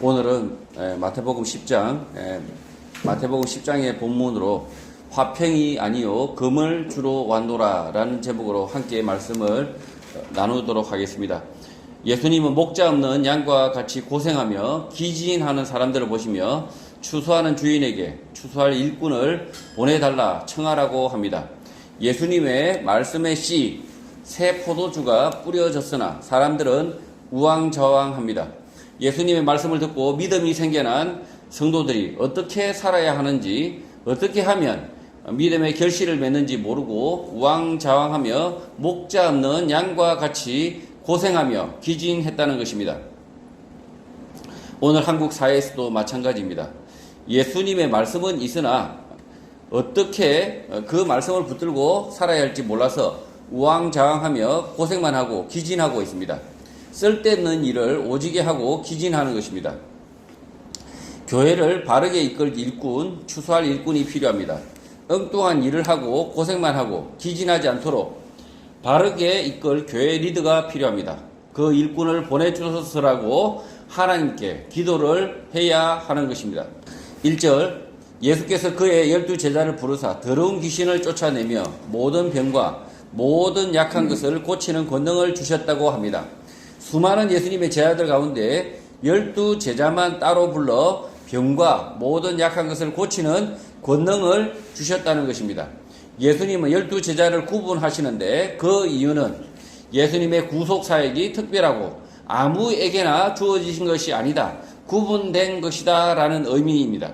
오늘은 마태복음 10장, 마태복음 10장의 본문으로 화평이 아니요 금을 주러 왔노라 라는 제목으로 함께 말씀을 나누도록 하겠습니다. 예수님은 목자 없는 양과 같이 고생하며 기진하는 사람들을 보시며 추수하는 주인에게 추수할 일꾼을 보내달라 청하라고 합니다. 예수님의 말씀의 씨, 새 포도주가 뿌려졌으나 사람들은 우왕좌왕합니다. 예수님의 말씀을 듣고 믿음이 생겨난 성도들이 어떻게 살아야 하는지, 어떻게 하면 믿음의 결실을 맺는지 모르고 우왕좌왕하며 목자 없는 양과 같이 고생하며 기진했다는 것입니다. 오늘 한국 사회에서도 마찬가지입니다. 예수님의 말씀은 있으나 어떻게 그 말씀을 붙들고 살아야 할지 몰라서 우왕좌왕하며 고생만 하고 기진하고 있습니다. 쓸데없는 일을 오지게 하고 기진하는 것입니다. 교회를 바르게 이끌 일꾼, 추수할 일꾼이 필요합니다. 엉뚱한 일을 하고 고생만 하고 기진하지 않도록 바르게 이끌 교회 리더가 필요합니다. 그 일꾼을 보내주소서라고 하나님께 기도를 해야 하는 것입니다. 1절, 예수께서 그의 12제자를 부르사 더러운 귀신을 쫓아내며 모든 병과 모든 약한 것을 고치는 권능을 주셨다고 합니다. 수많은 예수님의 제자들 가운데 12제자만 따로 불러 병과 모든 약한 것을 고치는 권능을 주셨다는 것입니다. 예수님은 12제자를 구분하시는데 그 이유는 예수님의 구속사역이 특별하고 아무에게나 주어지신 것이 아니다, 구분된 것이다 라는 의미입니다.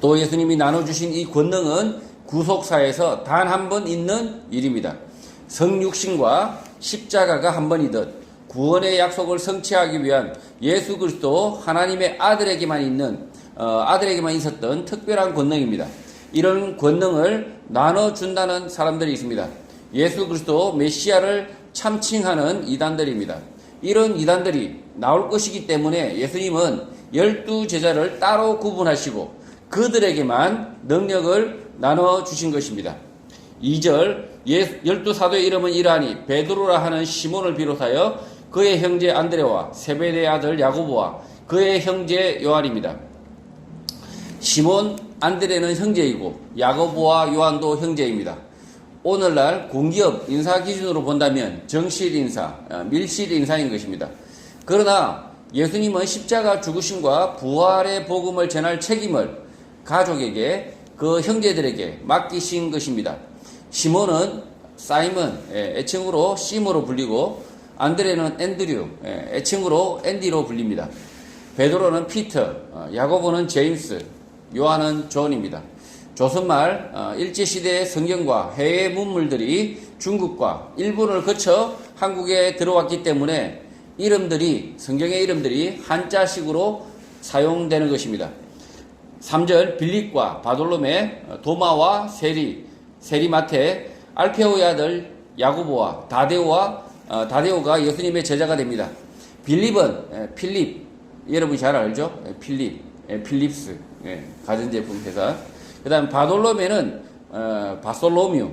또 예수님이 나눠주신 이 권능은 구속사에서 단 한 번 있는 일입니다. 성육신과 십자가가 한 번이듯 구원의 약속을 성취하기 위한 예수 그리스도 하나님의 아들에게만 있었던 특별한 권능입니다. 이런 권능을 나눠준다는 사람들이 있습니다. 예수 그리스도 메시아를 참칭하는 이단들입니다. 이런 이단들이 나올 것이기 때문에 예수님은 12제자를 따로 구분하시고 그들에게만 능력을 나눠주신 것입니다. 2절, 12사도의 이름은 이러하니 베드로라 하는 시몬을 비롯하여 그의 형제 안드레와 세베대의 아들 야고보와 그의 형제 요한입니다. 시몬, 안드레는 형제이고 야고보와 요한도 형제입니다. 오늘날 공기업 인사 기준으로 본다면 정실 인사, 밀실 인사인 것입니다. 그러나 예수님은 십자가 죽으심과 부활의 복음을 전할 책임을 가족에게, 그 형제들에게 맡기신 것입니다. 시몬은 사이먼, 애칭으로 시모로 불리고 안드레는 앤드류, 애칭으로 앤디로 불립니다. 베드로는 피터, 야고보는 제임스, 요한은 존입니다. 조선말 일제시대의 성경과 해외 문물들이 중국과 일본을 거쳐 한국에 들어왔기 때문에 성경의 이름들이 한자식으로 사용되는 것입니다. 3절, 빌립과 바돌로메, 도마와 세리마테, 알페오의 아들 야고보와 다데오가 예수님의 제자가 됩니다. 빌립은 필립, 여러분이 잘 알죠? 필립스, 가전제품 회사. 그 다음 바돌로메는 바솔로뮤,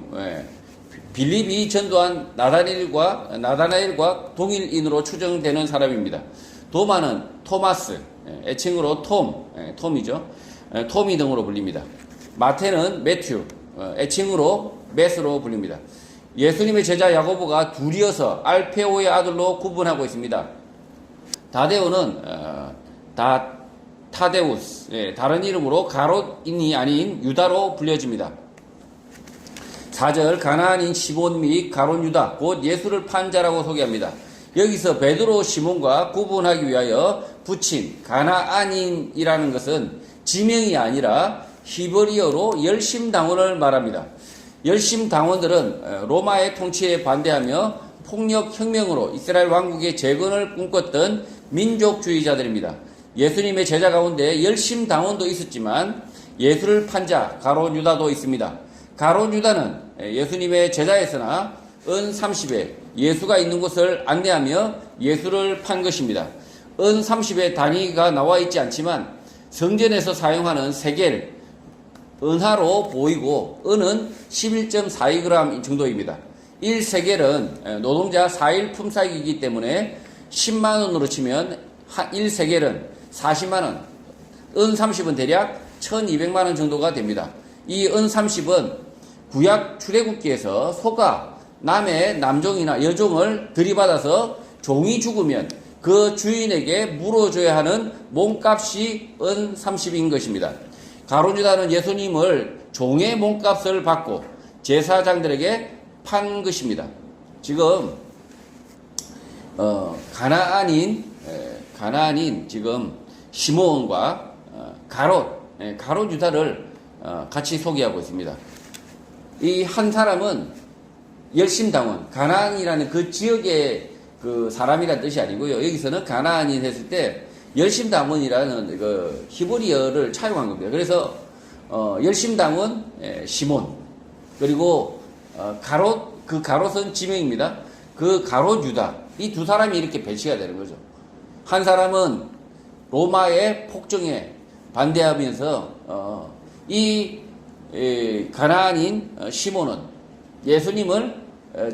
빌립이 전도한 나다나엘과 동일인으로 추정되는 사람입니다. 도마는 토마스, 애칭으로 톰이죠. 토미 등으로 불립니다. 마태는 매튜, 애칭으로 메스로 불립니다. 예수님의 제자 야고보가 둘이어서 알페오의 아들로 구분하고 있습니다. 다데오는 타데우스, 다른 이름으로 가롯인이 아닌 유다로 불려집니다. 4절, 가나안인 시몬 및 가롯 유다, 곧 예수를 판 자라고 소개합니다. 여기서 베드로 시몬과 구분하기 위하여 붙인 가나안인이라는 것은 지명이 아니라 히브리어로 열심당원을 말합니다. 열심당원들은 로마의 통치에 반대하며 폭력혁명으로 이스라엘 왕국의 재건을 꿈꿨던 민족주의자들입니다. 예수님의 제자 가운데 열심당원도 있었지만 예수를 판 자 가롯 유다도 있습니다. 가롯 유다는 예수님의 제자였으나 은 30에 예수가 있는 곳을 안내하며 예수를 판 것입니다. 은 30의 단위가 나와 있지 않지만 성전에서 사용하는 세겔, 은하로 보이고 은은 11.42g 정도입니다. 1세겔은 노동자 4일 품삯이기 때문에 10만 원으로 치면 1세겔은 40만원, 은 30은 대략 1200만원 정도가 됩니다. 이 은 30은 구약 출애굽기에서 소가 남의 남종이나 여종을 들이받아서 종이 죽으면 그 주인에게 물어줘야 하는 몸값이 은 30인 것입니다. 가룟 유다는 예수님을 종의 몸값을 받고 제사장들에게 판 것입니다. 지금 가나안인 지금 시므온과 가롯 유다를 같이 소개하고 있습니다. 이 한 사람은 열심당원, 가나안이라는 그 지역의 그 사람이라는 뜻이 아니고요. 여기서는 가나안이 했을 때 열심당원이라는 그 히브리어를 차용한 겁니다. 그래서 열심당원 시몬, 그리고 가롯은 지명입니다. 그 가롯 유다, 이 두 사람이 이렇게 배치가 되는 거죠. 한 사람은 로마의 폭정에 반대하면서 이 가나안인 시몬은 예수님을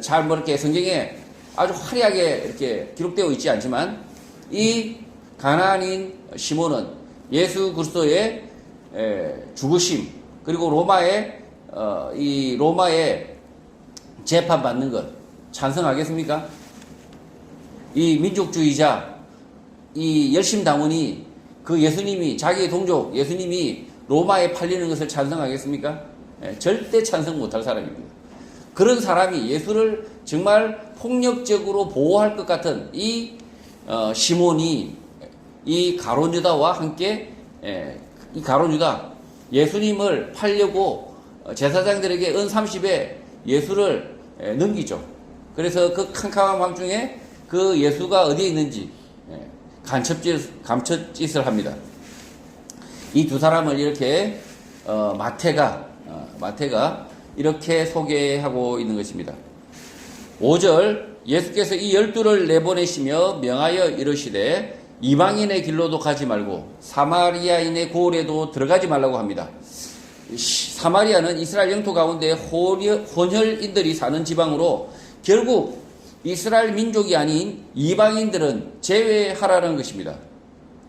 잘 이렇게 성경에 아주 화려하게 이렇게 기록되어 있지 않지만, 이 가나안인 시몬은 예수 그리스도의 죽으심, 그리고 로마의 재판 받는 것 찬성하겠습니까? 이 민족주의자, 이 열심당원이 그 예수님이, 자기의 동족 예수님이 로마에 팔리는 것을 찬성하겠습니까? 절대 찬성 못할 사람입니다. 그런 사람이 예수를 정말 폭력적으로 보호할 것 같은 이 시몬이 이 가룟 유다와 함께 이 가룟 유다 예수님을 팔려고 제사장들에게 은 30에 예수를 넘기죠. 그래서 그 캄캄한 밤중에 그 예수가 어디에 있는지 감춰짓을 합니다. 이 두 사람을 이렇게 마태가 이렇게 소개하고 있는 것입니다. 5절, 예수께서 이 12를 내보내시며 명하여 이르시되 이방인의 길로도 가지 말고 사마리아인의 고을에도 들어가지 말라고 합니다. 사마리아는 이스라엘 영토 가운데 혼혈인들이 사는 지방으로 결국 이스라엘 민족이 아닌 이방인들은 제외하라는 것입니다.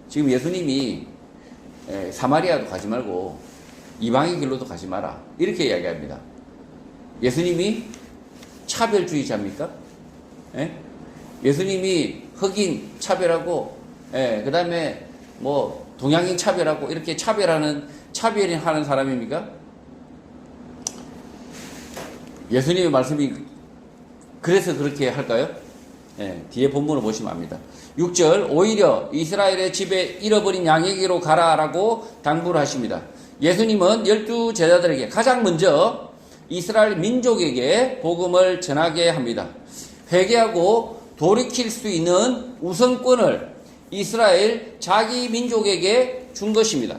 지금 예수님이 사마리아도 가지 말고 이방인 길로도 가지 마라, 이렇게 이야기합니다. 예수님이 차별주의자입니까? 예수님이 흑인 차별하고, 그 다음에 뭐 동양인 차별하고 이렇게 차별하는 사람입니까? 예수님의 말씀이 그래서 그렇게 할까요? 뒤에 본문을 보시면 압니다. 6절, 오히려 이스라엘의 집에 잃어버린 양에게로 가라라고 당부를 하십니다. 예수님은 12 제자들에게 가장 먼저 이스라엘 민족에게 복음을 전하게 합니다. 회개하고 돌이킬 수 있는 우선권을 이스라엘 자기 민족에게 준 것입니다.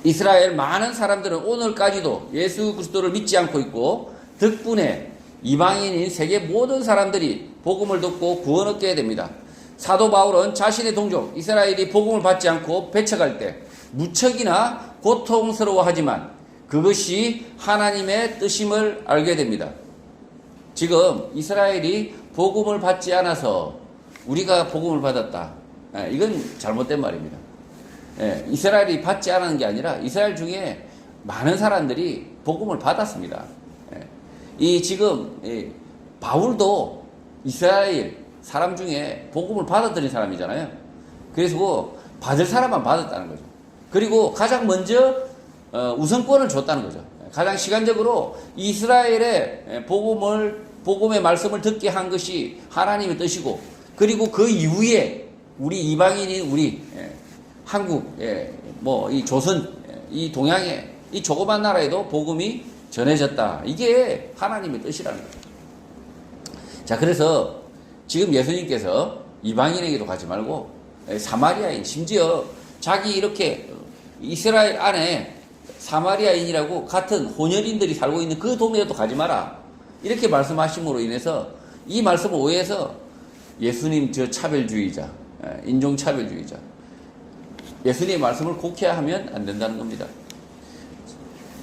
이스라엘 많은 사람들은 오늘까지도 예수 그리스도를 믿지 않고 있고, 덕분에 이방인인 세계 모든 사람들이 복음을 듣고 구원 얻게 됩니다. 사도 바울은 자신의 동족 이스라엘이 복음을 받지 않고 배척할 때 무척이나 고통스러워하지만 그것이 하나님의 뜻임을 알게 됩니다. 지금 이스라엘이 복음을 받지 않아서 우리가 복음을 받았다, 이건 잘못된 말입니다. 이스라엘이 받지 않은 게 아니라 이스라엘 중에 많은 사람들이 복음을 받았습니다. 지금 바울도 이스라엘 사람 중에 복음을 받았던 사람이잖아요. 그래서 받을 사람만 받았다는 거죠. 그리고 가장 먼저 우선권을 줬다는 거죠. 가장 시간적으로 이스라엘의 복음의 말씀을 듣게 한 것이 하나님의 뜻이고, 그리고 그 이후에 우리 이방인인 우리 한국, 이 조선, 이 동양의 이 조그만 나라에도 복음이 전해졌다. 이게 하나님의 뜻이라는 거예요. 자, 그래서 지금 예수님께서 이방인에게도 가지 말고 사마리아인, 심지어 자기 이렇게 이스라엘 안에 사마리아인이라고 같은 혼혈인들이 살고 있는 그 동네에도 가지 마라, 이렇게 말씀하심으로 인해서 이 말씀을 오해해서 예수님 저 차별주의자, 인종차별주의자, 예수님의 말씀을 곡해하면 안 된다는 겁니다.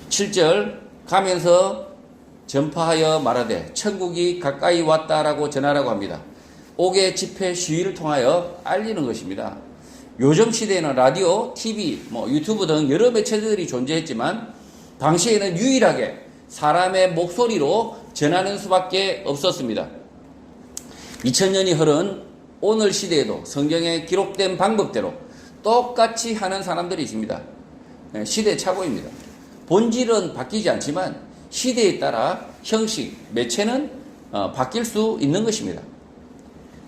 7절, 가면서 전파하여 말하되 천국이 가까이 왔다라고 전하라고 합니다. 옥외 집회 시위를 통하여 알리는 것입니다. 요즘 시대에는 라디오, TV, 유튜브 등 여러 매체들이 존재했지만 당시에는 유일하게 사람의 목소리로 전하는 수밖에 없었습니다. 2000년이 흐른 오늘 시대에도 성경에 기록된 방법대로 똑같이 하는 사람들이 있습니다. 시대 착오입니다. 본질은 바뀌지 않지만 시대에 따라 형식, 매체는 바뀔 수 있는 것입니다.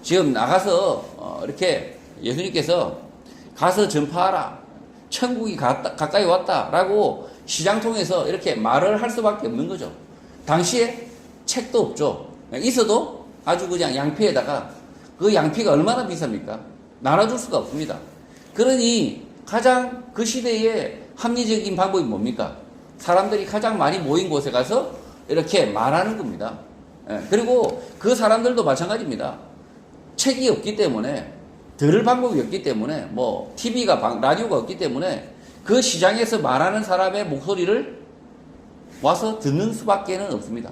지금 나가서 이렇게 예수님께서 가서 전파하라, 천국이 가까이 왔다라고 시장 통해서 이렇게 말을 할 수밖에 없는 거죠. 당시에 책도 없죠. 있어도 아주 그냥 양피에다가, 그 양피가 얼마나 비쌉니까? 나눠줄 수가 없습니다. 그러니 가장 그 시대의 합리적인 방법이 뭡니까? 사람들이 가장 많이 모인 곳에 가서 이렇게 말하는 겁니다. 그리고 그 사람들도 마찬가지입니다. 책이 없기 때문에, 들을 방법이 없기 때문에, TV가, 라디오가 없기 때문에 그 시장에서 말하는 사람의 목소리를 와서 듣는 수밖에 없습니다.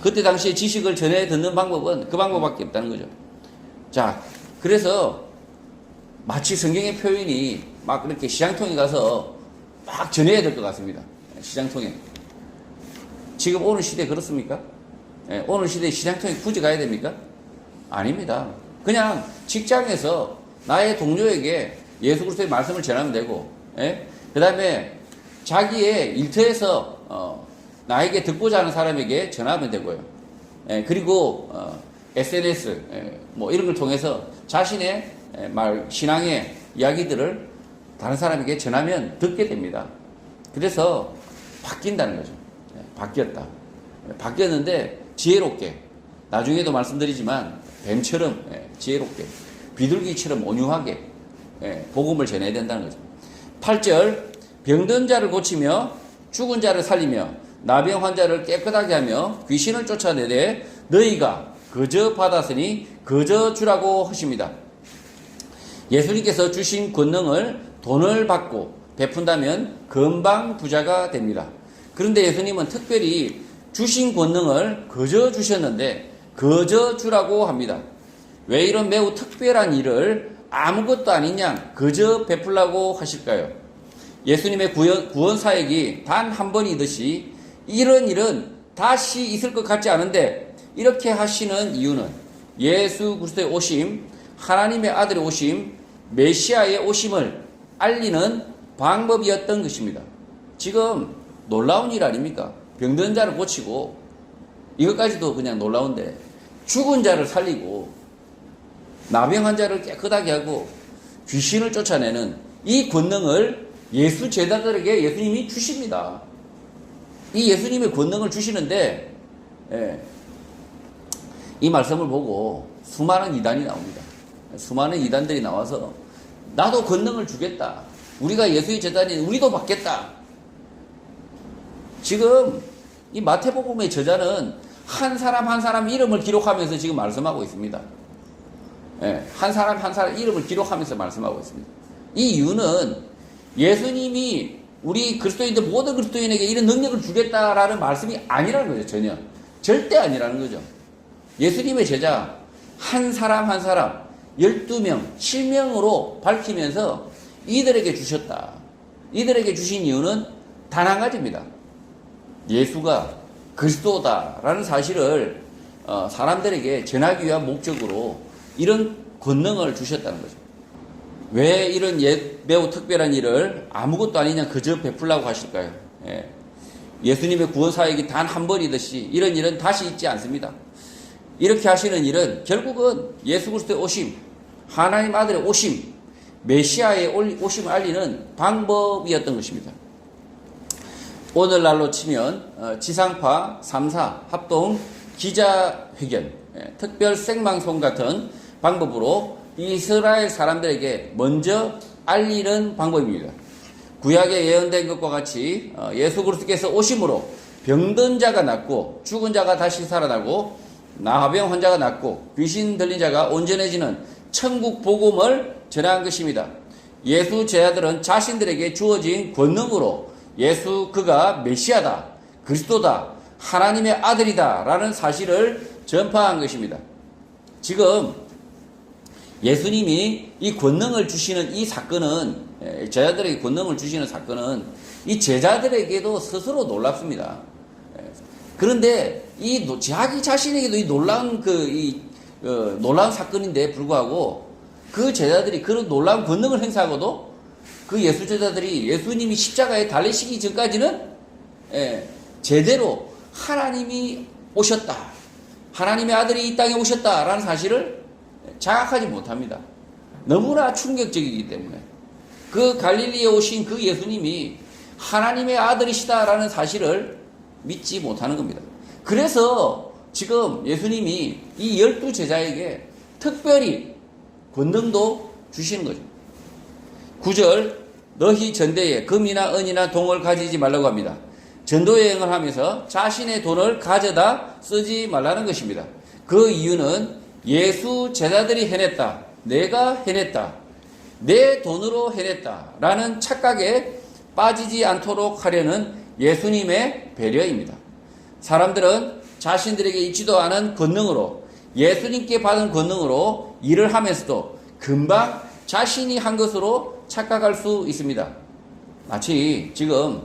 그때 당시에 지식을 전해 듣는 방법은 그 방법밖에 없다는 거죠. 자, 그래서 마치 성경의 표현이 막 이렇게 시장통에 가서 막 전해야 될 것 같습니다. 시장통에. 지금 오늘 시대에 그렇습니까? 오늘 시대에 시장통에 굳이 가야 됩니까? 아닙니다. 그냥 직장에서 나의 동료에게 예수 그리스도의 말씀을 전하면 되고, 그 다음에 자기의 일터에서 나에게 듣고자 하는 사람에게 전하면 되고요. 그리고 SNS 이런 걸 통해서 자신의 신앙의 이야기들을 다른 사람에게 전하면 듣게 됩니다. 그래서 바뀐다는 거죠. 바뀌었다. 바뀌었는데 지혜롭게, 나중에도 말씀드리지만 뱀처럼 지혜롭게, 비둘기처럼 온유하게 복음을 전해야 된다는 거죠. 8절, 병든 자를 고치며 죽은 자를 살리며 나병 환자를 깨끗하게 하며 귀신을 쫓아내되 너희가 거저 받았으니 거저 주라고 하십니다. 예수님께서 주신 권능을 돈을 받고 베푼다면 금방 부자가 됩니다. 그런데 예수님은 특별히 주신 권능을 거저 주셨는데 거저 주라고 합니다. 왜 이런 매우 특별한 일을 아무것도 아닌 양 거저 베풀라고 하실까요? 예수님의 구원 사역이 단 한 번이듯이 이런 일은 다시 있을 것 같지 않은데 이렇게 하시는 이유는 예수 그리스도의 오심, 하나님의 아들의 오심, 메시아의 오심을 알리는 방법이었던 것입니다. 지금 놀라운 일 아닙니까? 병든 자를 고치고, 이것까지도 그냥 놀라운데 죽은 자를 살리고 나병 환자를 깨끗하게 하고 귀신을 쫓아내는 이 권능을 예수 제자들에게 예수님이 주십니다. 이 예수님의 권능을 주시는데 이 말씀을 보고 수많은 이단이 나옵니다. 수많은 이단들이 나와서 나도 권능을 주겠다. 우리가 예수의 제자니 우리도 받겠다. 지금 이 마태복음의 저자는 한 사람 한 사람 이름을 기록하면서 지금 말씀하고 있습니다. 한 사람 한 사람 이름을 기록하면서 말씀하고 있습니다. 이 이유는 예수님이 우리 그리스도인들 모든 그리스도인에게 이런 능력을 주겠다라는 말씀이 아니라는 거죠. 전혀. 절대 아니라는 거죠. 예수님의 제자 한 사람 한 사람 12명, 7명으로 밝히면서 이들에게 주셨다. 이들에게 주신 이유는 단 한 가지입니다. 예수가 그리스도다라는 사실을 사람들에게 전하기 위한 목적으로 이런 권능을 주셨다는 거죠. 왜 이런 매우 특별한 일을 아무것도 아니냐 그저 베풀라고 하실까요? 예수님의 구원 사역이 단 한 번이듯이 이런 일은 다시 있지 않습니다. 이렇게 하시는 일은 결국은 예수 그리스도의 오심, 하나님 아들의 오심, 메시아의 오심을 알리는 방법이었던 것입니다. 오늘날로 치면 지상파 3사 합동 기자회견, 특별 생방송 같은 방법으로 이스라엘 사람들에게 먼저 알리는 방법입니다. 구약에 예언된 것과 같이 예수 그리스도께서 오심으로 병든 자가 낫고 죽은 자가 다시 살아나고 나병 환자가 낫고 귀신 들린 자가 온전해지는 천국 복음을 전한 것입니다. 예수 제자들은 자신들에게 주어진 권능으로 예수 그가 메시아다, 그리스도다, 하나님의 아들이다 라는 사실을 전파한 것입니다. 지금 예수님이 이 권능을 주시는 이 사건은, 제자들에게 권능을 주시는 사건은 이 제자들에게도 스스로 놀랍습니다. 그런데 자기 자신에게도 이 놀라운 놀라운 사건인데 불구하고 그 제자들이 그런 놀라운 권능을 행사하고도 그 예수 제자들이 예수님이 십자가에 달리시기 전까지는 제대로 하나님이 오셨다, 하나님의 아들이 이 땅에 오셨다라는 사실을 자각하지 못합니다. 너무나 충격적이기 때문에 그 갈릴리에 오신 그 예수님이 하나님의 아들이시다라는 사실을 믿지 못하는 겁니다. 그래서 지금 예수님이 이 12 제자에게 특별히 권능도 주시는 거죠. 9절, 너희 전대에 금이나 은이나 동을 가지지 말라고 합니다. 전도여행을 하면서 자신의 돈을 가져다 쓰지 말라는 것입니다. 그 이유는 예수 제자들이 해냈다, 내가 해냈다, 내 돈으로 해냈다 라는 착각에 빠지지 않도록 하려는 예수님의 배려입니다. 사람들은 자신들에게 있지도 않은 권능으로, 예수님께 받은 권능으로 일을 하면서도 금방 자신이 한 것으로 착각할 수 있습니다. 마치 지금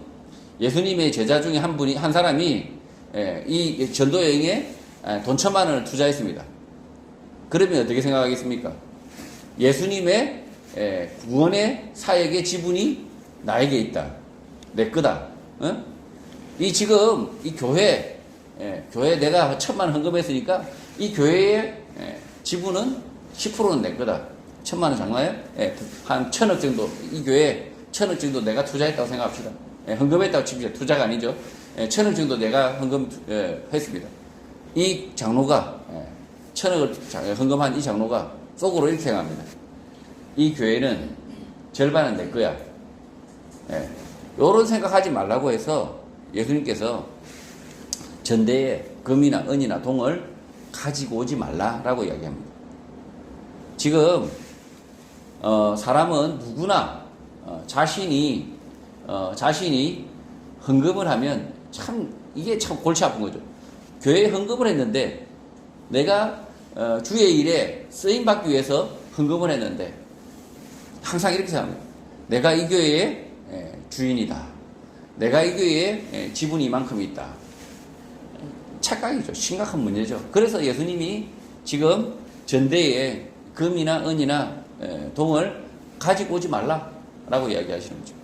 예수님의 제자 중에 한 사람이 이 전도여행에 돈 1,000만 원을 투자했습니다. 그러면 어떻게 생각하겠습니까? 예수님의 구원의 사역의 지분이 나에게 있다, 내 거다. 지금 이 교회 내가 1,000만 원 헌금했으니까 이 교회의 지분은 10%는 내 거다. 1,000만 원 장나요? 한 1,000억 정도, 이 교회에 1,000억 정도 내가 투자했다고 생각합시다. 헌금했다고 칩시다. 투자가 아니죠. 1,000억 정도 내가 헌금했습니다. 이 장로가 1,000억을 헌금한 이 장로가 속으로 이렇게 생각합니다. 이 교회는 절반은 내 거야. 요런 생각하지 말라고 해서 예수님께서 전대에 금이나 은이나 동을 가지고 오지 말라라고 이야기합니다. 지금 사람은 누구나 자신이 헌금을 하면 이게 참 골치 아픈 거죠. 교회에 헌금을 했는데 내가 주의 일에 쓰임 받기 위해서 헌금을 했는데 항상 이렇게 생각합니다. 내가 이 교회의 주인이다, 내가 이 교회에 지분이 이만큼 있다. 착각이죠. 심각한 문제죠. 그래서 예수님이 지금 전대에 금이나 은이나 동을 가지고 오지 말라라고 이야기하시는 거죠.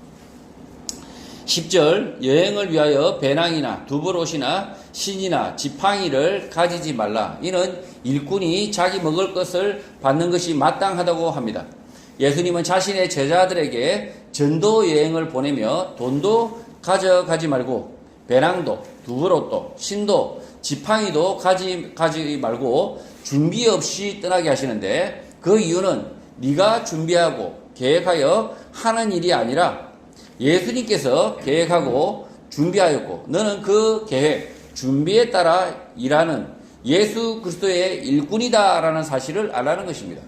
10절, 여행을 위하여 배낭이나 두벌옷이나 신이나 지팡이를 가지지 말라. 이는 일꾼이 자기 먹을 것을 받는 것이 마땅하다고 합니다. 예수님은 자신의 제자들에게 전도 여행을 보내며 돈도 가져가지 말고 배낭도 두벌옷도 신도 지팡이도 가지 말고 준비 없이 떠나게 하시는데, 그 이유는 네가 준비하고 계획하여 하는 일이 아니라 예수님께서 계획하고 준비하였고 너는 그 계획, 준비에 따라 일하는 예수 그리스도의 일꾼이다라는 사실을 알라는 것입니다.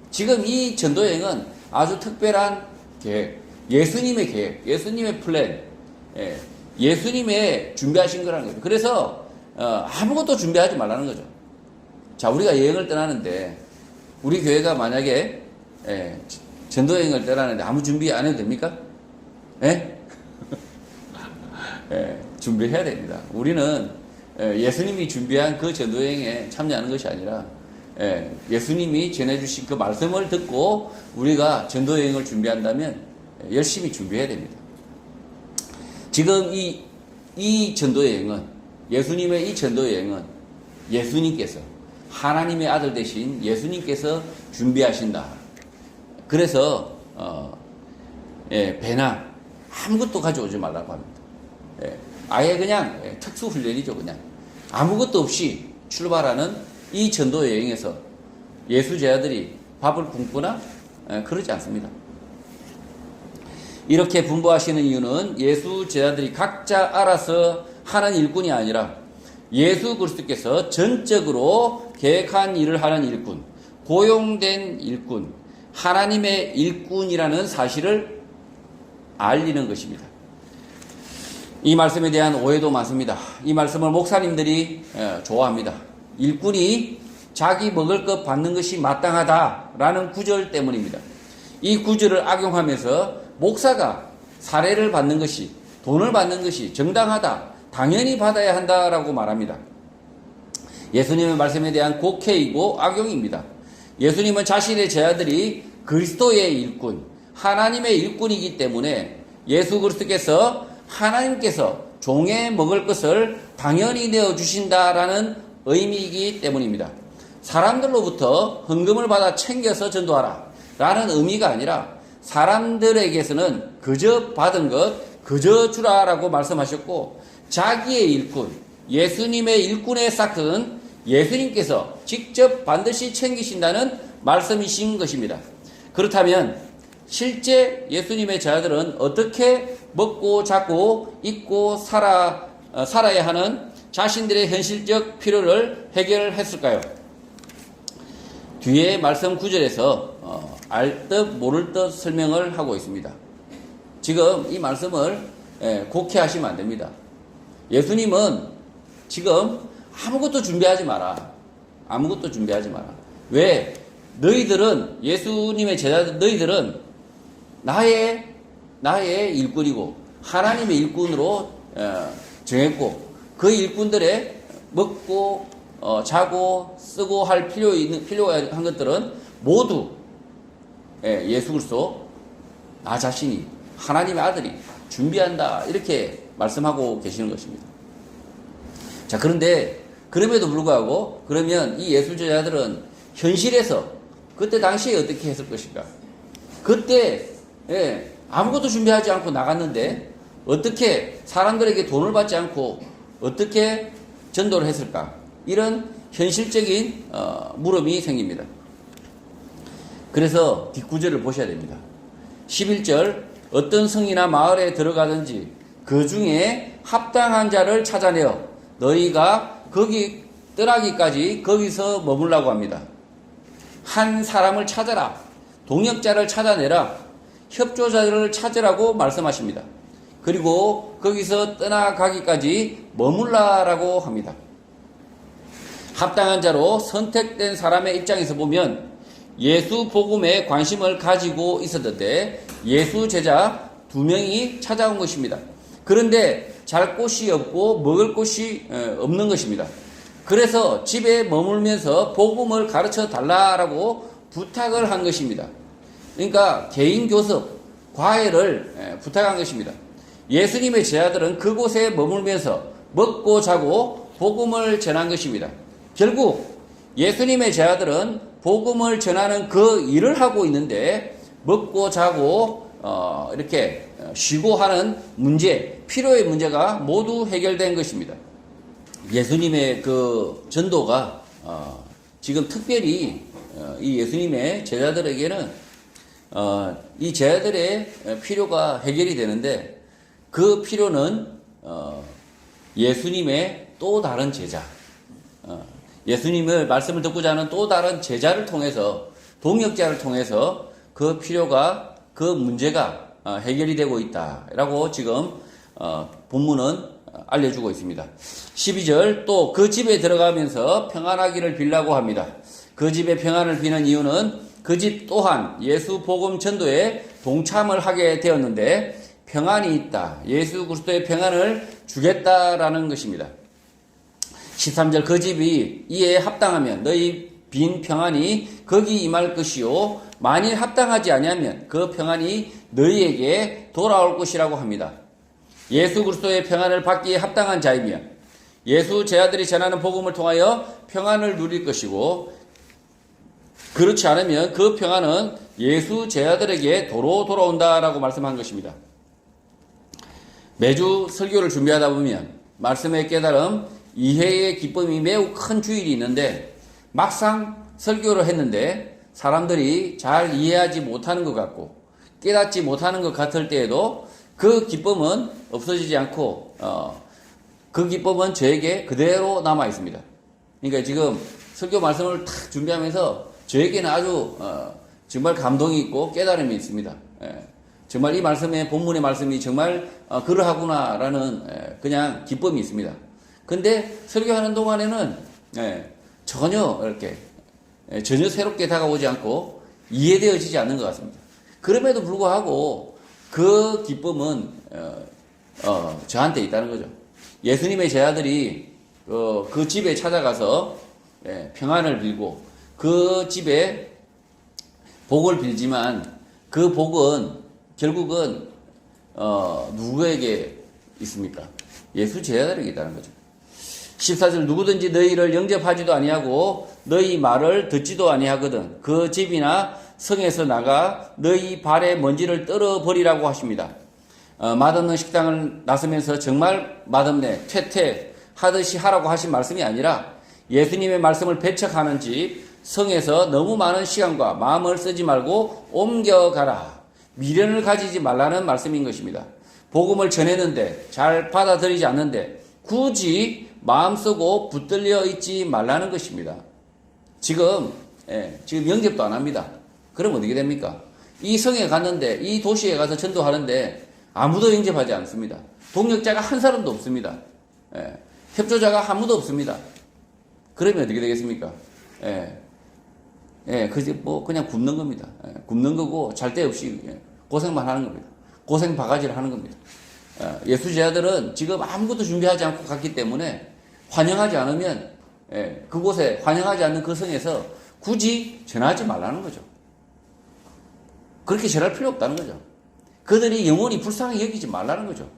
지금 이 전도여행은 아주 특별한 계획, 예수님의 계획, 예수님의 플랜, 예수님의 준비하신 거라는 거죠. 그래서 아무것도 준비하지 말라는 거죠. 자, 우리가 여행을 떠나는데 우리 교회가 만약에 전도여행을 떠나는데 아무 준비 안 해도 됩니까? 준비해야 됩니다. 우리는 예수님이 준비한 그 전도여행에 참여하는 것이 아니라 예수님이 전해주신 그 말씀을 듣고 우리가 전도여행을 준비한다면 열심히 준비해야 됩니다. 지금 이 전도여행은, 예수님의 이 전도여행은 예수님께서, 하나님의 아들 되신 예수님께서 준비하신다. 그래서 배나 아무것도 가져오지 말라고 합니다. 아예 그냥 특수훈련이죠. 그냥 아무것도 없이 출발하는 이 전도여행에서 예수 제자들이 밥을 굶거나 그러지 않습니다. 이렇게 분부하시는 이유는 예수 제자들이 각자 알아서 하는 일꾼이 아니라 예수 그리스도께서 전적으로 계획한 일을 하는 일꾼, 고용된 일꾼, 하나님의 일꾼이라는 사실을 알리는 것입니다. 이 말씀에 대한 오해도 많습니다. 이 말씀을 목사님들이 좋아합니다. 일꾼이 자기 먹을 것 받는 것이 마땅하다라는 구절 때문입니다. 이 구절을 악용하면서 목사가 사례를 받는 것이, 돈을 받는 것이 정당하다, 당연히 받아야 한다라고 말합니다. 예수님의 말씀에 대한 곡해이고 악용입니다. 예수님은 자신의 제자들이 그리스도의 일꾼, 하나님의 일꾼이기 때문에 예수 그리스도께서 하나님께서 종에 먹을 것을 당연히 내어주신다라는 의미이기 때문입니다. 사람들로부터 헌금을 받아 챙겨서 전도하라 라는 의미가 아니라 사람들에게서는 그저 받은 것 그저 주라라고 말씀하셨고, 자기의 일꾼, 예수님의 일꾼의 싹은 예수님께서 직접 반드시 챙기신다는 말씀이신 것입니다. 그렇다면 실제 예수님의 제자들은 어떻게 먹고 자고 입고 살아야 하는 자신들의 현실적 필요를 해결했을까요? 뒤에 말씀 구절에서 알 듯 모를 듯 설명을 하고 있습니다. 지금 이 말씀을 곡해하시면 안 됩니다. 예수님은 지금 아무것도 준비하지 마라. 아무것도 준비하지 마라. 왜? 너희들은, 예수님의 제자들, 너희들은 나의 일꾼이고 하나님의 일꾼으로 정했고, 그 일꾼들의 먹고 자고 쓰고 할 필요한 것들은 모두 예수 그리스도, 나 자신이, 하나님의 아들이 준비한다, 이렇게 말씀하고 계시는 것입니다. 자, 그런데 그럼에도 불구하고 그러면 이 예수 제자들은 현실에서 그때 당시에 어떻게 했을 것인가? 그때 아무것도 준비하지 않고 나갔는데 어떻게 사람들에게 돈을 받지 않고 어떻게 전도를 했을까? 이런 현실적인 물음이 생깁니다. 그래서 뒷구절을 보셔야 됩니다. 11절, 어떤 성이나 마을에 들어가든지 그 중에 합당한 자를 찾아내어 너희가 거기 떠나기까지 거기서 머물라고 합니다. 한 사람을 찾아라, 동역자를 찾아내라, 협조자를 찾으라고 말씀하십니다. 그리고 거기서 떠나가기까지 머물라라고 합니다. 합당한 자로 선택된 사람의 입장에서 보면 예수 복음에 관심을 가지고 있었는데 예수 제자 2명이 찾아온 것입니다. 그런데 잘 곳이 없고 먹을 곳이 없는 것입니다. 그래서 집에 머물면서 복음을 가르쳐 달라라고 부탁을 한 것입니다. 그러니까 개인 교섭, 과외를 부탁한 것입니다. 예수님의 제자들은 그곳에 머물면서 먹고 자고 복음을 전한 것입니다. 결국 예수님의 제자들은 복음을 전하는 그 일을 하고 있는데 먹고 자고 이렇게 쉬고 하는 문제, 필요의 문제가 모두 해결된 것입니다. 예수님의 그 전도가 지금 특별히 이 예수님의 제자들에게는 이 제자들의 필요가 해결이 되는데, 그 필요는 예수님의 또 다른 제자, 예수님의 말씀을 듣고자 하는 또 다른 제자를 통해서, 동역자를 통해서 그 필요가, 그 문제가 해결이 되고 있다라고 지금 본문은 알려주고 있습니다. 12절, 또 그 집에 들어가면서 평안하기를 빌라고 합니다. 그 집에 평안을 비는 이유는 그 집 또한 예수 복음 전도에 동참을 하게 되었는데 평안이 있다, 예수 그리스도의 평안을 주겠다라는 것입니다. 13절, 그 집이 이에 합당하면 너희 빈 평안이 거기 임할 것이요, 만일 합당하지 아니하면 그 평안이 너희에게 돌아올 것이라고 합니다. 예수 그리스도의 평안을 받기에 합당한 자이면 예수 제자들이 전하는 복음을 통하여 평안을 누릴 것이고, 그렇지 않으면 그 평안은 예수 제자들에게 도로 돌아온다라고 말씀한 것입니다. 매주 설교를 준비하다 보면 말씀의 깨달음, 이해의 기쁨이 매우 큰 주일이 있는데, 막상 설교를 했는데 사람들이 잘 이해하지 못하는 것 같고 깨닫지 못하는 것 같을 때에도 그 기쁨은 없어지지 않고 그 기쁨은 저에게 그대로 남아 있습니다. 그러니까 지금 설교 말씀을 탁 준비하면서 저에게는 아주 정말 감동이 있고 깨달음이 있습니다. 정말 이 말씀의, 본문의 말씀이 정말 그러하구나라는 그냥 기쁨이 있습니다. 근데 설교하는 동안에는 전혀 이렇게 전혀 새롭게 다가오지 않고 이해되어지지 않는 것 같습니다. 그럼에도 불구하고 그 기쁨은 저한테 있다는 거죠. 예수님의 제자들이 그 집에 찾아가서 평안을 빌고 그 집에 복을 빌지만 그 복은 결국은 누구에게 있습니까? 예수 제자들에게 있다는 거죠. 14절 누구든지 너희를 영접하지도 아니하고 너희 말을 듣지도 아니하거든 그 집이나 성에서 나가 너희 발에 먼지를 떨어버리라고 하십니다. 맛없는 식당을 나서면서 정말 맛없네 퇴퇴 하듯이 하라고 하신 말씀이 아니라 예수님의 말씀을 배척하는 집 성에서 너무 많은 시간과 마음을 쓰지 말고 옮겨가라. 미련을 가지지 말라는 말씀인 것입니다. 복음을 전했는데 잘 받아들이지 않는데 굳이 마음 쓰고 붙들려 있지 말라는 것입니다. 지금 영접도 안 합니다. 그럼 어떻게 됩니까? 이 성에 갔는데 이 도시에 가서 전도하는데 아무도 영접하지 않습니다. 동역자가 한 사람도 없습니다. 협조자가 아무도 없습니다. 그러면 어떻게 되겠습니까? 그냥 굶는 겁니다. 굶는 거고 잘 데 없이 고생만 하는 겁니다. 고생 바가지를 하는 겁니다. 예수 제자들은 지금 아무것도 준비하지 않고 갔기 때문에 환영하지 않으면 그곳에 환영하지 않는 그 성에서 굳이 전하지 말라는 거죠. 그렇게 전할 필요 없다는 거죠. 그들이 영원히 불쌍히 여기지 말라는 거죠.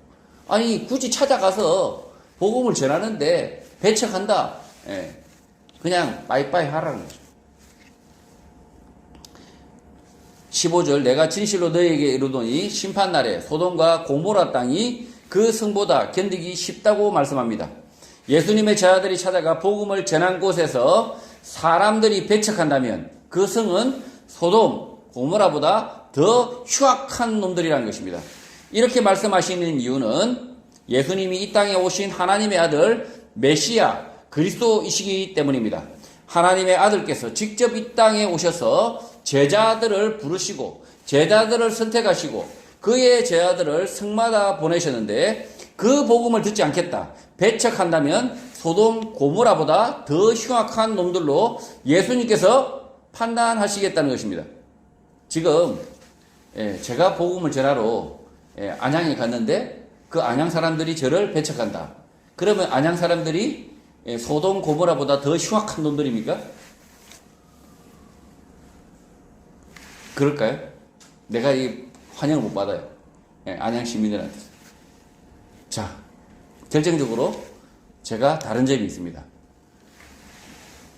아니 굳이 찾아가서 복음을 전하는데 배척한다. 그냥 빠이빠이 하라는 거죠. 15절 내가 진실로 너희에게 이르노니 심판날에 소돔과 고모라 땅이 그 성보다 견디기 쉽다고 말씀합니다. 예수님의 제자들이 찾아가 복음을 전한 곳에서 사람들이 배척한다면 그 성은 소돔, 고모라보다 더 흉악한 놈들이라는 것입니다. 이렇게 말씀하시는 이유는 예수님이 이 땅에 오신 하나님의 아들 메시아 그리스도이시기 때문입니다. 하나님의 아들께서 직접 이 땅에 오셔서 제자들을 부르시고 제자들을 선택하시고 그의 제자들을 성마다 보내셨는데 그 복음을 듣지 않겠다. 배척한다면 소돔 고모라보다 더 흉악한 놈들로 예수님께서 판단하시겠다는 것입니다. 지금 제가 복음을 전하러 안양에 갔는데 그 안양 사람들이 저를 배척한다. 그러면 안양 사람들이 소돔 고모라보다 더 흉악한 놈들입니까? 그럴까요? 내가 이 환영을 못 받아요. 안양 시민들한테. 자, 결정적으로 제가 다른 점이 있습니다.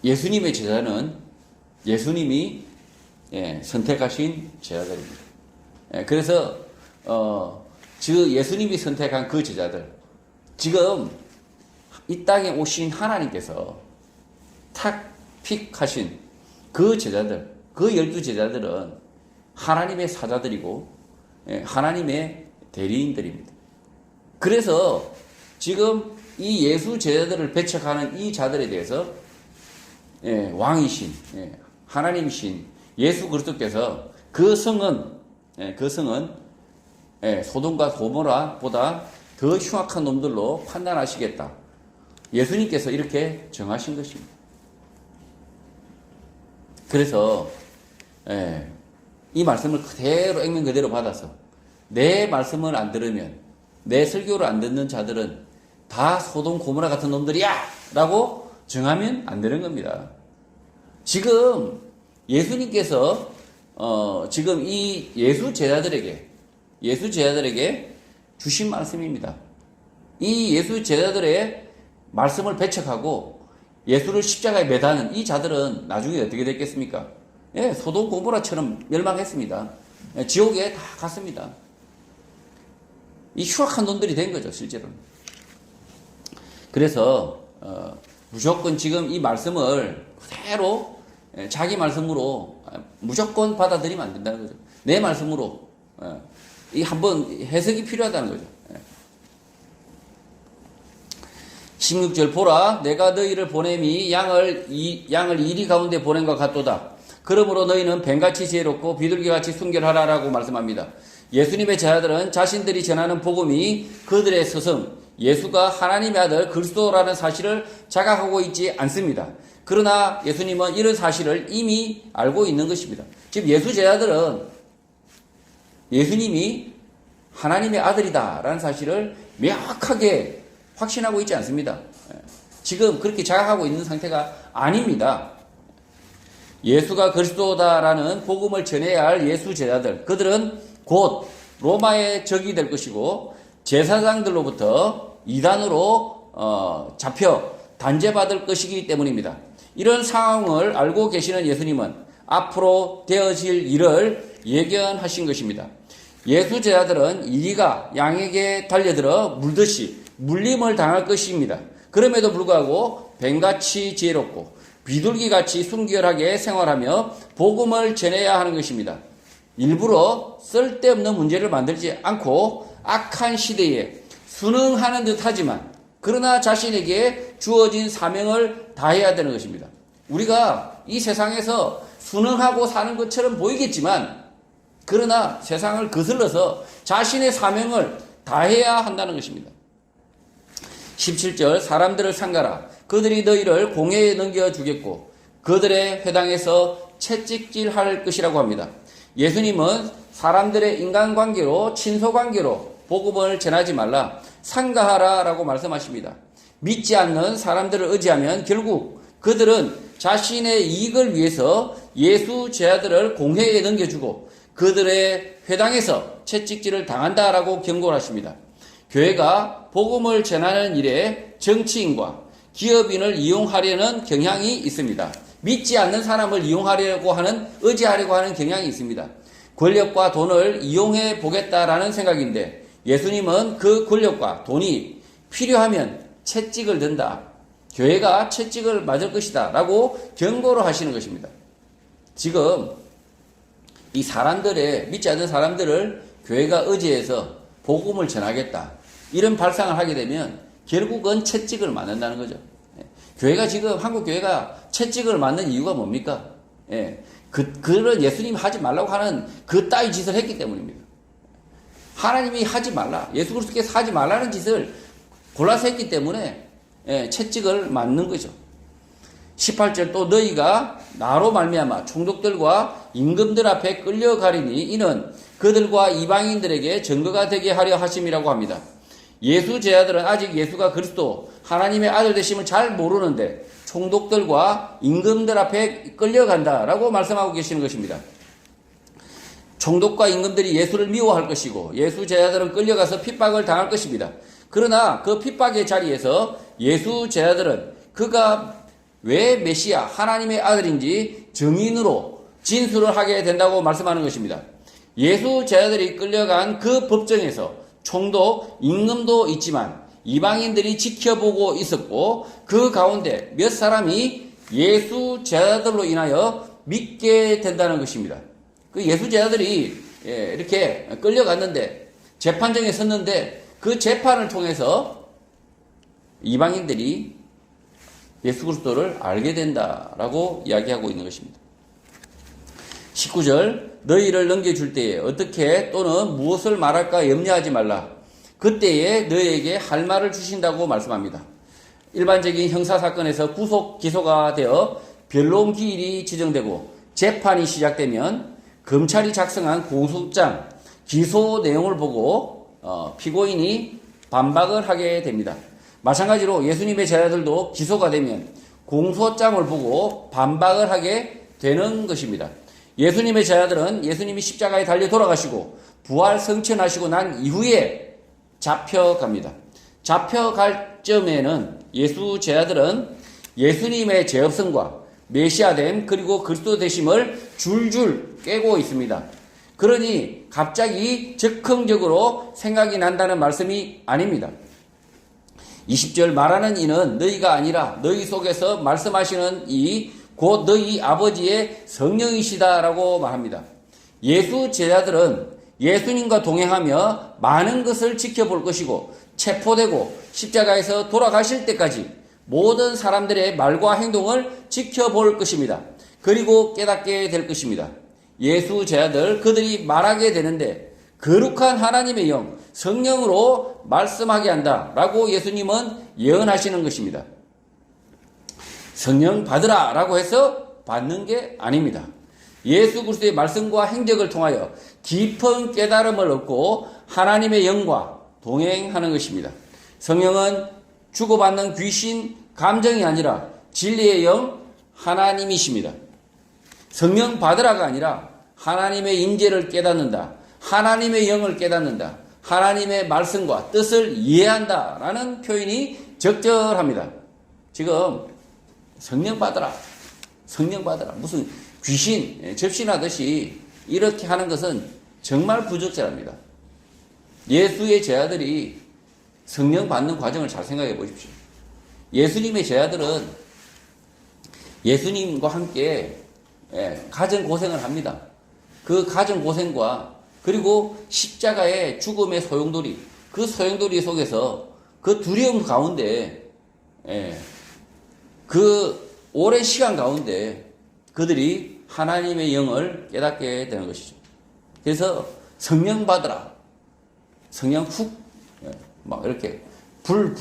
예수님의 제자는 예수님이 선택하신 제자들입니다. 그래서 예수님이 선택한 그 제자들, 지금 이 땅에 오신 하나님께서 탁 픽하신 그 제자들, 그 12제자들은 하나님의 사자들이고 하나님의 대리인들입니다. 그래서 지금 이 예수 제자들을 배척하는 이 자들에 대해서 왕이신 하나님이신 예수 그리스도께서 그 성은 소돔과 고모라보다 더 흉악한 놈들로 판단하시겠다. 예수님께서 이렇게 정하신 것입니다. 그래서 이 말씀을 그대로 액면 그대로 받아서 내 말씀을 안 들으면 내 설교를 안 듣는 자들은 다 소돔 고모라 같은 놈들이야 라고 정하면 안 되는 겁니다. 지금 예수님께서 지금 이 예수 제자들에게 주신 말씀입니다. 이 예수 제자들의 말씀을 배척하고 예수를 십자가에 매다는 이 자들은 나중에 어떻게 됐겠습니까? 소돔 고모라처럼 멸망했습니다. 지옥에 다 갔습니다. 이 흉악한 놈들이 된 거죠, 실제로는. 그래서 무조건 지금 이 말씀을 그대로 자기 말씀으로 무조건 받아들이면 안 된다는 거죠. 내 말씀으로 이 한번 해석이 필요하다는 거죠. 16절 보라 내가 너희를 보냄이 양을 이리 가운데 보낸 것 같도다. 그러므로 너희는 뱀같이 지혜롭고 비둘기같이 순결하라라고 말씀합니다. 예수님의 제자들은 자신들이 전하는 복음이 그들의 스승 예수가 하나님의 아들 그리스도라는 사실을 자각하고 있지 않습니다. 그러나 예수님은 이런 사실을 이미 알고 있는 것입니다. 지금 예수 제자들은 예수님이 하나님의 아들이다라는 사실을 명확하게 확신하고 있지 않습니다. 지금 그렇게 자각하고 있는 상태가 아닙니다. 예수가 그리스도다라는 복음을 전해야 할 예수 제자들, 그들은 곧 로마의 적이 될 것이고 제사장들로부터 이단으로 잡혀 단죄받을 것이기 때문입니다. 이런 상황을 알고 계시는 예수님은 앞으로 되어질 일을 예견하신 것입니다. 예수 제자들은 이리가 양에게 달려들어 물듯이 물림을 당할 것입니다. 그럼에도 불구하고 뱀같이 지혜롭고 비둘기같이 순결하게 생활하며 복음을 전해야 하는 것입니다. 일부러 쓸데없는 문제를 만들지 않고 악한 시대에 순응하는 듯 하지만 그러나 자신에게 주어진 사명을 다해야 되는 것입니다. 우리가 이 세상에서 순응하고 사는 것처럼 보이겠지만 그러나 세상을 거슬러서 자신의 사명을 다해야 한다는 것입니다. 17절 사람들을 상가라. 그들이 너희를 공회에 넘겨주겠고 그들의 회당에서 채찍질할 것이라고 합니다. 예수님은 사람들의 인간관계로 친소관계로 복음을 전하지 말라 상가하라 라고 말씀하십니다. 믿지 않는 사람들을 의지하면 결국 그들은 자신의 이익을 위해서 예수 제자들을 공회에 넘겨주고 그들의 회당에서 채찍질을 당한다라고 경고를 하십니다. 교회가 복음을 전하는 일에 정치인과 기업인을 이용하려는 경향이 있습니다. 믿지 않는 사람을 이용하려고 하는, 의지하려고 하는 경향이 있습니다. 권력과 돈을 이용해 보겠다라는 생각인데 예수님은 그 권력과 돈이 필요하면 채찍을 든다. 교회가 채찍을 맞을 것이다 라고 경고를 하시는 것입니다. 지금 이 사람들의, 믿지 않는 사람들을 교회가 의지해서 복음을 전하겠다 이런 발상을 하게 되면 결국은 채찍을 맞는다는 거죠. 교회가 지금 한국 교회가 채찍을 맞는 이유가 뭡니까? 그런 예수님이 하지 말라고 하는 그 따위 짓을 했기 때문입니다. 하나님이 하지 말라, 예수 그리스도께서 하지 말라는 짓을 골라서 했기 때문에 채찍을 맞는 거죠. 18절 또 너희가 나로 말미암아 총독들과 임금들 앞에 끌려가리니 이는 그들과 이방인들에게 증거가 되게 하려 하심이라고 합니다. 예수 제자들은 아직 예수가 그리스도 하나님의 아들 되심을 잘 모르는데 총독들과 임금들 앞에 끌려간다라고 말씀하고 계시는 것입니다. 총독과 임금들이 예수를 미워할 것이고 예수 제자들은 끌려가서 핍박을 당할 것입니다. 그러나 그 핍박의 자리에서 예수 제자들은 그가 왜 메시아 하나님의 아들인지 증인으로 진술을 하게 된다고 말씀하는 것입니다. 예수 제자들이 끌려간 그 법정에서 총독, 임금도 있지만 이방인들이 지켜보고 있었고 그 가운데 몇 사람이 예수 제자들로 인하여 믿게 된다는 것입니다. 그 예수 제자들이 이렇게 끌려갔는데 재판정에 섰는데 그 재판을 통해서 이방인들이 예수 그리스도를 알게 된다라고 이야기하고 있는 것입니다. 19절 너희를 넘겨줄 때에 어떻게 또는 무엇을 말할까 염려하지 말라. 그때에 너희에게 할 말을 주신다고 말씀합니다. 일반적인 형사사건에서 구속 기소가 되어 변론 기일이 지정되고 재판이 시작되면 검찰이 작성한 공소장 기소 내용을 보고 피고인이 반박을 하게 됩니다. 마찬가지로 예수님의 제자들도 기소가 되면 공소장을 보고 반박을 하게 되는 것입니다. 예수님의 제자들은 예수님이 십자가에 달려 돌아가시고 부활 성천하시고 난 이후에 잡혀갑니다. 잡혀갈 점에는 예수 제자들은 예수님의 죄업성과 메시아됨 그리고 그리스도 되심을 줄줄 깨고 있습니다. 그러니 갑자기 즉흥적으로 생각이 난다는 말씀이 아닙니다. 20절 말하는 이는 너희가 아니라 너희 속에서 말씀하시는 이 곧 너희 아버지의 성령이시다라고 말합니다. 예수 제자들은 예수님과 동행하며 많은 것을 지켜볼 것이고 체포되고 십자가에서 돌아가실 때까지 모든 사람들의 말과 행동을 지켜볼 것입니다. 그리고 깨닫게 될 것입니다. 예수 제자들 그들이 말하게 되는데 거룩한 하나님의 영 성령으로 말씀하게 한다라고 예수님은 예언하시는 것입니다. 성령 받으라 라고 해서 받는 게 아닙니다. 예수 그리스도의 말씀과 행적을 통하여 깊은 깨달음을 얻고 하나님의 영과 동행하는 것입니다. 성령은 주고받는 귀신, 감정이 아니라 진리의 영, 하나님이십니다. 성령 받으라가 아니라 하나님의 임재를 깨닫는다. 하나님의 영을 깨닫는다. 하나님의 말씀과 뜻을 이해한다 라는 표현이 적절합니다. 지금 성령 받으라, 성령 받으라, 무슨 귀신 접신하듯이 이렇게 하는 것은 정말 부적절합니다. 예수의 제자들이 성령 받는 과정을 잘 생각해 보십시오. 예수님의 제자들은 예수님과 함께 가정 고생을 합니다. 그 가정 고생과 그리고 십자가의 죽음의 소용돌이, 그 소용돌이 속에서 그 두려움 가운데 그 오랜 시간 가운데 그들이 하나님의 영을 깨닫게 되는 것이죠. 그래서 성령 받으라, 성령 훅 막 이렇게 불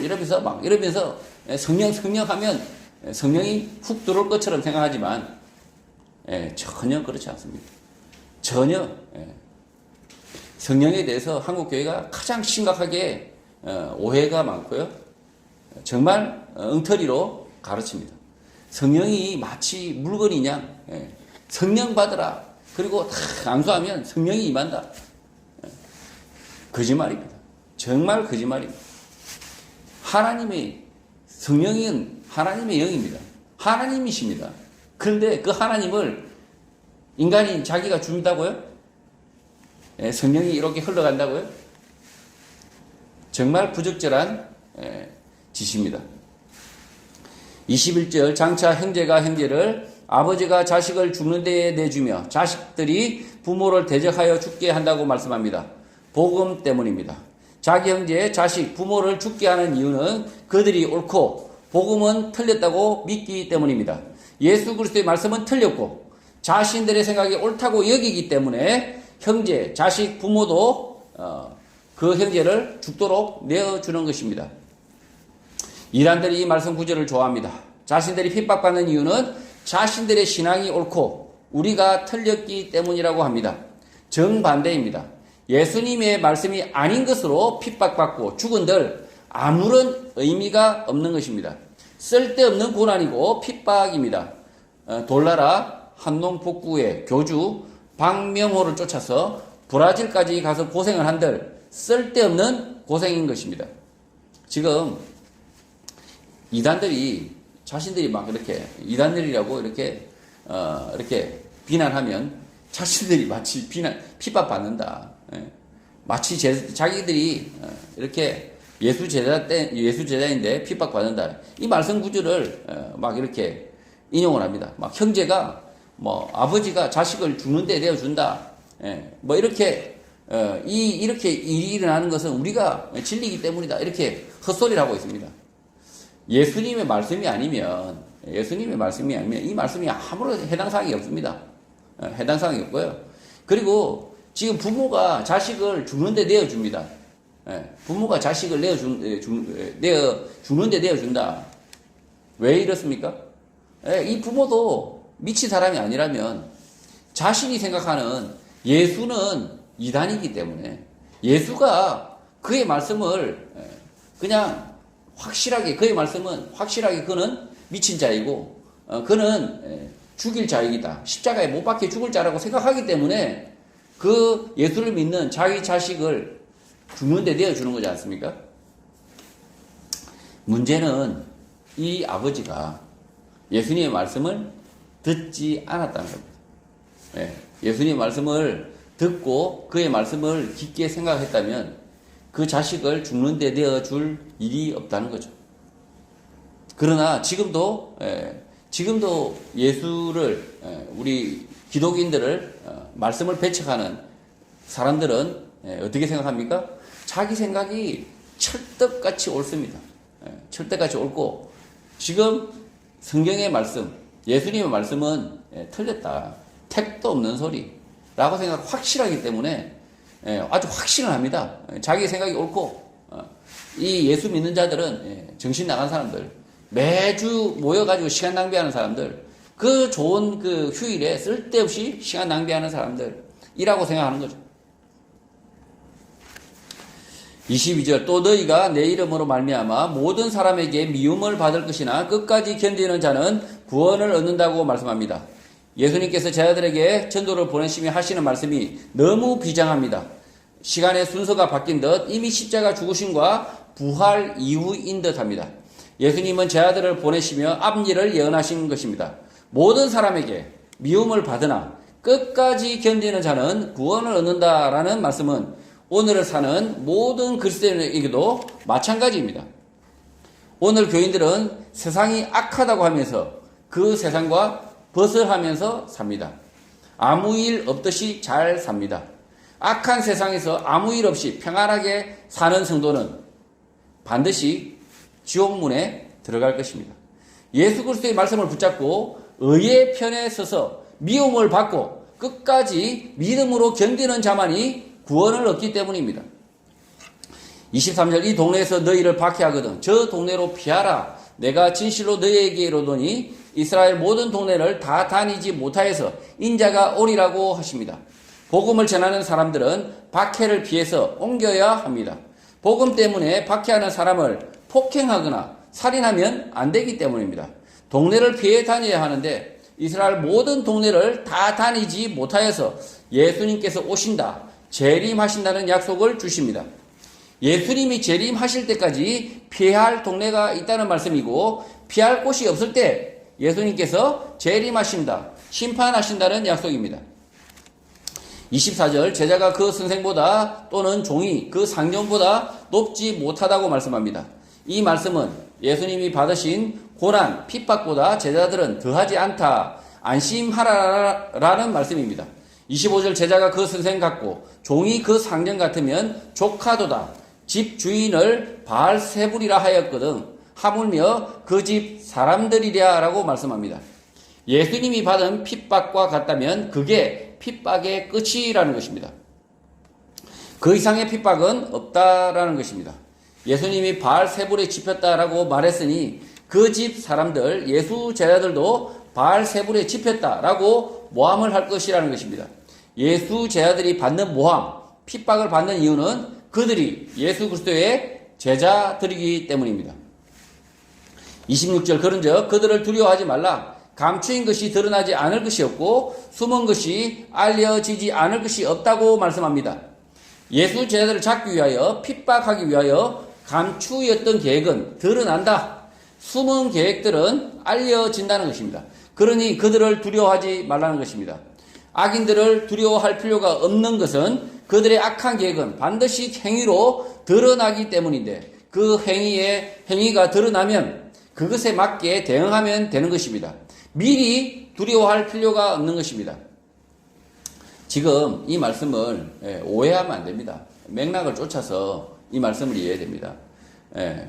이러면서 막 이러면서 성령 하면 성령이 훅 들어올 것처럼 생각하지만 전혀 그렇지 않습니다. 전혀. 성령에 대해서 한국 교회가 가장 심각하게 오해가 많고요. 정말 엉터리로 가르칩니다. 성령이 마치 물건이냐, 성령 받으라. 그리고 다 암수하면 성령이 임한다. 거짓말입니다. 정말 거짓말입니다. 하나님의 성령은 하나님의 영입니다. 하나님이십니다. 그런데 그 하나님을 인간인 자기가 준다고요? 성령이 이렇게 흘러간다고요? 정말 부적절한 짓입니다. 21절 장차 형제가 형제를 아버지가 자식을 죽는 데에 내주며 자식들이 부모를 대적하여 죽게 한다고 말씀합니다. 복음 때문입니다. 자기 형제, 자식, 부모를 죽게 하는 이유는 그들이 옳고 복음은 틀렸다고 믿기 때문입니다. 예수 그리스도의 말씀은 틀렸고 자신들의 생각이 옳다고 여기기 때문에 형제, 자식, 부모도 그 형제를 죽도록 내어주는 것입니다. 이단들이 이 말씀 구절을 좋아합니다. 자신들이 핍박받는 이유는 자신들의 신앙이 옳고 우리가 틀렸기 때문이라고 합니다. 정반대입니다. 예수님의 말씀이 아닌 것으로 핍박받고 죽은들 아무런 의미가 없는 것입니다. 쓸데없는 고난이고 핍박입니다. 돌나라 한농복구의 교주 박명호를 쫓아서 브라질까지 가서 고생을 한들 쓸데없는 고생인 것입니다. 지금 이단들이 자신들이 막 이렇게 이단들이라고 이렇게 비난하면 자신들이 마치 핍박받는다. 마치 자기들이 이렇게 예수 제자인데 핍박받는다. 이 말씀 구절을 막 이렇게 인용을 합니다. 막 형제가 뭐 아버지가 자식을 죽는데 내어준다. 뭐 이렇게 이렇게 일이 일어나는 것은 우리가 진리이기 때문이다. 이렇게 헛소리를 하고 있습니다. 예수님의 말씀이 아니면 이 말씀이 아무런 해당 사항이 없습니다. 해당 사항이 없고요. 그리고 지금 부모가 자식을 죽는데 내어줍니다. 부모가 자식을 죽는데 내어준다. 왜 이렇습니까? 이 부모도 미친 사람이 아니라면 자신이 생각하는 예수는 이단이기 때문에 예수가 그의 말씀을 그냥 확실하게 그의 말씀은 확실하게 그는 미친 자이고 그는 죽일 자이다. 십자가에 못 박혀 죽을 자라고 생각하기 때문에 그 예수를 믿는 자기 자식을 죽는데 내어주는 거지 않습니까? 문제는 이 아버지가 예수님의 말씀을 듣지 않았다는 겁니다. 예수님의 말씀을 듣고 그의 말씀을 깊게 생각했다면 그 자식을 죽는데 내어줄 일이 없다는 거죠. 그러나 지금도 예수를 우리 기독인들을 말씀을 배척하는 사람들은 어떻게 생각합니까? 자기 생각이 철떡같이 옳습니다. 철떡같이 옳고 지금 성경의 말씀, 예수님의 말씀은 틀렸다. 택도 없는 소리라고 생각 확실하기 때문에 아주 확신을 합니다. 자기 생각이 옳고 이 예수 믿는 자들은 정신 나간 사람들, 매주 모여가지고 시간 낭비하는 사람들, 그 좋은 그 휴일에 쓸데없이 시간 낭비하는 사람들이라고 생각하는 거죠. 22절, 또 너희가 내 이름으로 말미암아 모든 사람에게 미움을 받을 것이나 끝까지 견디는 자는 구원을 얻는다고 말씀합니다. 예수님께서 제자들에게 전도를 보내시며 하시는 말씀이 너무 비장합니다. 시간의 순서가 바뀐 듯 이미 십자가 죽으심과 부활 이후인 듯합니다. 예수님은 제자들을 보내시며 앞일을 예언하신 것입니다. 모든 사람에게 미움을 받으나 끝까지 견디는 자는 구원을 얻는다라는 말씀은 오늘을 사는 모든 그리스도인에게도 마찬가지입니다. 오늘 교인들은 세상이 악하다고 하면서 그 세상과 벗어나면서 삽니다. 아무 일 없듯이 잘 삽니다. 악한 세상에서 아무 일 없이 평안하게 사는 성도는 반드시 지옥문에 들어갈 것입니다. 예수 그리스도의 말씀을 붙잡고 의의 편에 서서 미움을 받고 끝까지 믿음으로 견디는 자만이 구원을 얻기 때문입니다. 23절, 이 동네에서 너희를 박해하거든 저 동네로 피하라. 내가 진실로 너희에게 이르노니 이스라엘 모든 동네를 다 다니지 못하여서 인자가 오리라고 하십니다. 복음을 전하는 사람들은 박해를 피해서 옮겨야 합니다. 복음 때문에 박해하는 사람을 폭행하거나 살인하면 안 되기 때문입니다. 동네를 피해 다녀야 하는데 이스라엘 모든 동네를 다 다니지 못하여서 예수님께서 오신다, 재림하신다는 약속을 주십니다. 예수님이 재림하실 때까지 피해야 할 동네가 있다는 말씀이고 피할 곳이 없을 때 예수님께서 재림하신다, 심판하신다는 약속입니다. 24절, 제자가 그 선생보다 또는 종이 그 상전보다 높지 못하다고 말씀합니다. 이 말씀은 예수님이 받으신 고난, 핍박보다 제자들은 더하지 않다, 안심하라라는 말씀입니다. 25절, 제자가 그 선생 같고 종이 그 상전 같으면 조카도다. 집 주인을 바알세불이라 하였거든 하물며 그 집 사람들이랴 라고 말씀합니다. 예수님이 받은 핍박과 같다면 그게 핍박의 끝이라는 것입니다. 그 이상의 핍박은 없다라는 것입니다. 예수님이 바알세불에 집혔다라고 말했으니 그 집 사람들, 예수 제자들도 바알세불에 집혔다라고 모함을 할 것이라는 것입니다. 예수 제자들이 받는 모함, 핍박을 받는 이유는 그들이 예수 그리스도의 제자들이기 때문입니다. 26절, 그런즉 그들을 두려워하지 말라. 감추인 것이 드러나지 않을 것이 없고 숨은 것이 알려지지 않을 것이 없다고 말씀합니다. 예수 제자들을 잡기 위하여 핍박하기 위하여 감추었던 계획은 드러난다. 숨은 계획들은 알려진다는 것입니다. 그러니 그들을 두려워하지 말라는 것입니다. 악인들을 두려워할 필요가 없는 것은 그들의 악한 계획은 반드시 행위로 드러나기 때문인데 그 행위가 드러나면 그것에 맞게 대응하면 되는 것입니다. 미리 두려워할 필요가 없는 것입니다. 지금 이 말씀을 오해하면 안 됩니다. 맥락을 쫓아서 이 말씀을 이해해야 됩니다.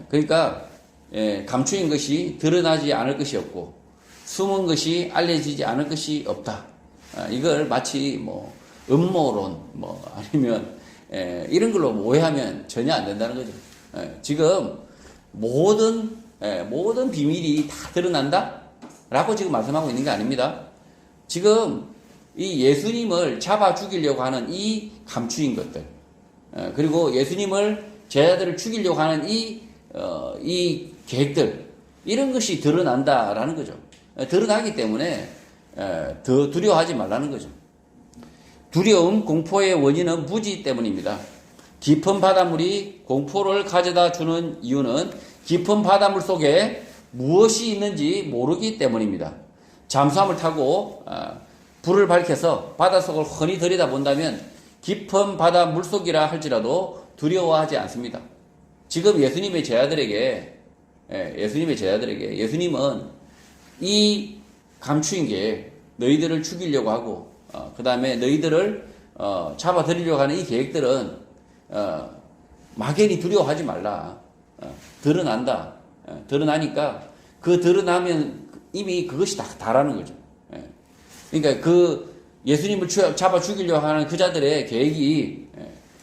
그러니까 감추인 것이 드러나지 않을 것이 없고 숨은 것이 알려지지 않을 것이 없다. 이걸 마치 뭐 음모론 아니면 이런 걸로 오해하면 전혀 안 된다는 거죠. 지금 모든 비밀이 다 드러난다? 라고 지금 말씀하고 있는 게 아닙니다. 지금 이 예수님을 잡아 죽이려고 하는 이 감추인 것들, 그리고 예수님을 제자들을 죽이려고 하는 이 계획들, 이런 것이 드러난다라는 거죠. 드러나기 때문에 더 두려워하지 말라는 거죠. 두려움, 공포의 원인은 무지 때문입니다. 깊은 바닷물이 공포를 가져다 주는 이유는 깊은 바닷물 속에 무엇이 있는지 모르기 때문입니다. 잠수함을 타고 불을 밝혀서 바닷속을 훤히 들여다본다면 깊은 바다 물속이라 할지라도 두려워하지 않습니다. 지금 예수님의 제자들에게 예수님은 이 감추인 게 너희들을 죽이려고 하고 그 다음에 너희들을 잡아들이려고 하는 이 계획들은 막연히 두려워하지 말라. 드러난다. 드러나니까 그 드러나면 이미 그것이 다라는 거죠. 그러니까 그 예수님을 잡아 죽이려고 하는 그 자들의 계획이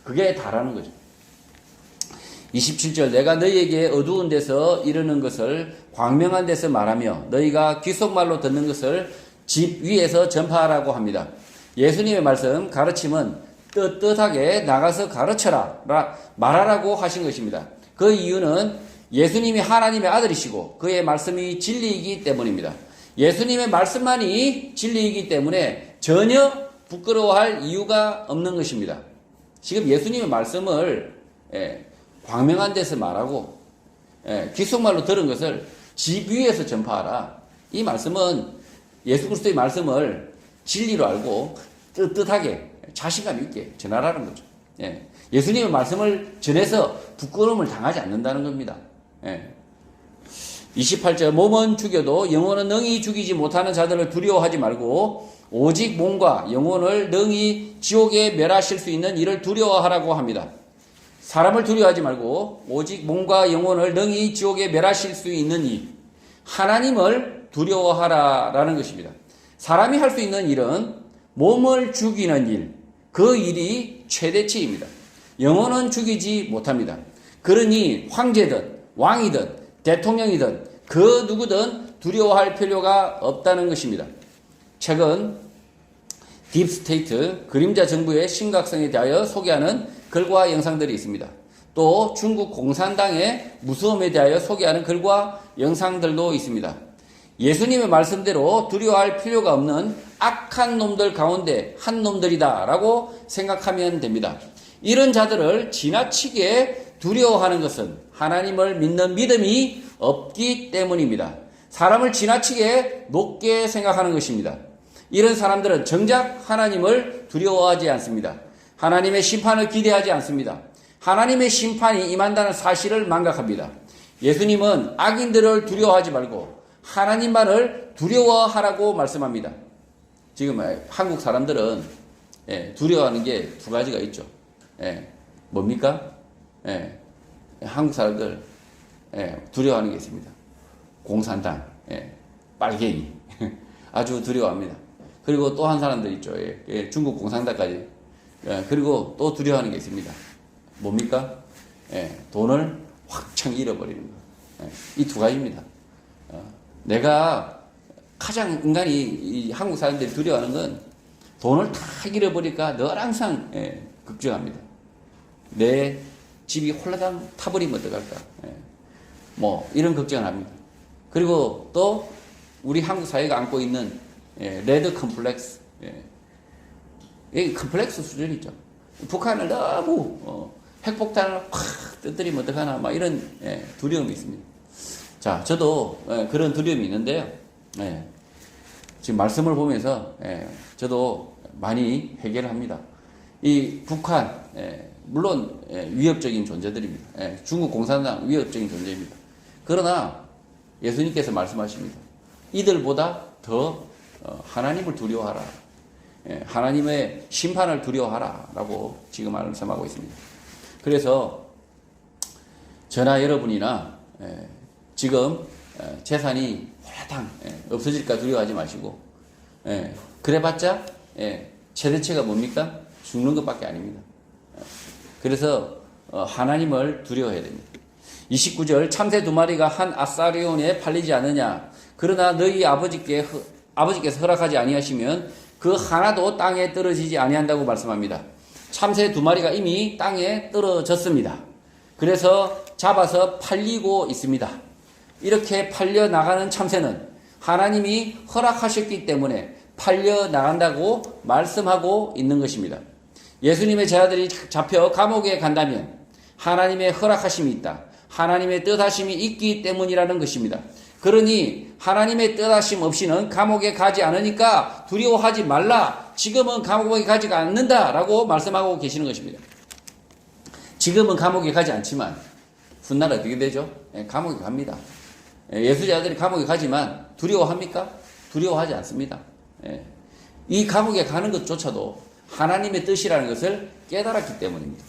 그게 다라는 거죠. 27절 내가 너희에게 어두운 데서 이르는 것을 광명한 데서 말하며 너희가 귓속말로 듣는 것을 집 위에서 전파하라고 합니다. 예수님의 말씀 가르침은 떳떳하게 나가서 가르쳐라 말하라고 하신 것입니다. 그 이유는 예수님이 하나님의 아들이시고 그의 말씀이 진리이기 때문입니다. 예수님의 말씀만이 진리이기 때문에 전혀 부끄러워할 이유가 없는 것입니다. 지금 예수님의 말씀을 광명한 데서 말하고 귓속말로 들은 것을 집 위에서 전파하라. 이 말씀은 예수 그리스도의 말씀을 진리로 알고 떳떳하게 자신감 있게 전하라는 거죠. 예수님의 말씀을 전해서 부끄러움을 당하지 않는다는 겁니다. 28절 몸은 죽여도 영혼은 능히 죽이지 못하는 자들을 두려워하지 말고 오직 몸과 영혼을 능히 지옥에 멸하실 수 있는 이를 두려워하라고 합니다. 사람을 두려워하지 말고 오직 몸과 영혼을 능히 지옥에 멸하실 수 있는 이 하나님을 두려워하라라는 것입니다. 사람이 할 수 있는 일은 몸을 죽이는 일, 그 일이 최대치입니다. 영혼은 죽이지 못합니다. 그러니 황제든 왕이든 대통령이든 그 누구든 두려워할 필요가 없다는 것입니다. 최근 딥스테이트 그림자 정부의 심각성에 대하여 소개하는 글과 영상들이 있습니다. 또 중국 공산당의 무서움에 대하여 소개하는 글과 영상들도 있습니다. 예수님의 말씀대로 두려워할 필요가 없는 악한 놈들 가운데 한 놈들이다 라고 생각하면 됩니다. 이런 자들을 지나치게 두려워하는 것은 하나님을 믿는 믿음이 없기 때문입니다. 사람을 지나치게 높게 생각하는 것입니다. 이런 사람들은 정작 하나님을 두려워하지 않습니다. 하나님의 심판을 기대하지 않습니다. 하나님의 심판이 임한다는 사실을 망각합니다. 예수님은 악인들을 두려워하지 말고 하나님만을 두려워하라고 말씀합니다. 지금 한국 사람들은 두려워하는 게 두 가지가 있죠. 뭡니까? 한국 사람들 두려워하는 게 있습니다. 공산당, 빨갱이 아주 두려워합니다. 그리고 또 한 사람들 있죠. 중국 공산당까지. 그리고 또 두려워하는 게 있습니다. 뭡니까? 돈을 확창 잃어버리는 거. 이 두 가지입니다. 내가 가장 인간이 한국 사람들이 두려워하는 건 돈을 다 잃어버릴까 늘 항상 걱정합니다. 내 집이 홀라당 타버리면 어떡할까. 뭐 이런 걱정을 합니다. 그리고 또 우리 한국 사회가 안고 있는 레드 컴플렉스. 이 컴플렉스 수준이죠. 북한을 너무 핵폭탄을 확 뜨뜨리면 어떡하나 막 이런 두려움이 있습니다. 자, 저도 그런 두려움이 있는데요. 지금 말씀을 보면서 저도 많이 해결을 합니다. 이 북한 물론 위협적인 존재들입니다. 중국 공산당 위협적인 존재입니다. 그러나 예수님께서 말씀하십니다. 이들보다 더 하나님을 두려워하라. 하나님의 심판을 두려워하라 라고 지금 말씀하고 있습니다. 그래서 저나 여러분이나 지금 재산이 홀라당 없어질까 두려워하지 마시고 그래봤자 최대치가 뭡니까? 죽는 것밖에 아닙니다. 그래서 하나님을 두려워해야 됩니다. 29절 참새 두 마리가 한 아사리온에 팔리지 않느냐 그러나 너희 아버지께서 허락하지 아니하시면 그 하나도 땅에 떨어지지 아니한다고 말씀합니다. 참새 두 마리가 이미 땅에 떨어졌습니다. 그래서 잡아서 팔리고 있습니다. 이렇게 팔려 나가는 참새는 하나님이 허락하셨기 때문에 팔려 나간다고 말씀하고 있는 것입니다. 예수님의 제자들이 잡혀 감옥에 간다면 하나님의 허락하심이 있다. 하나님의 뜻하심이 있기 때문이라는 것입니다. 그러니 하나님의 뜻하심 없이는 감옥에 가지 않으니까 두려워하지 말라. 지금은 감옥에 가지 않는다라고 말씀하고 계시는 것입니다. 지금은 감옥에 가지 않지만 훗날 어떻게 되죠? 감옥에 갑니다. 예수자들이 감옥에 가지만 두려워합니까? 두려워하지 않습니다. 이 감옥에 가는 것조차도 하나님의 뜻이라는 것을 깨달았기 때문입니다.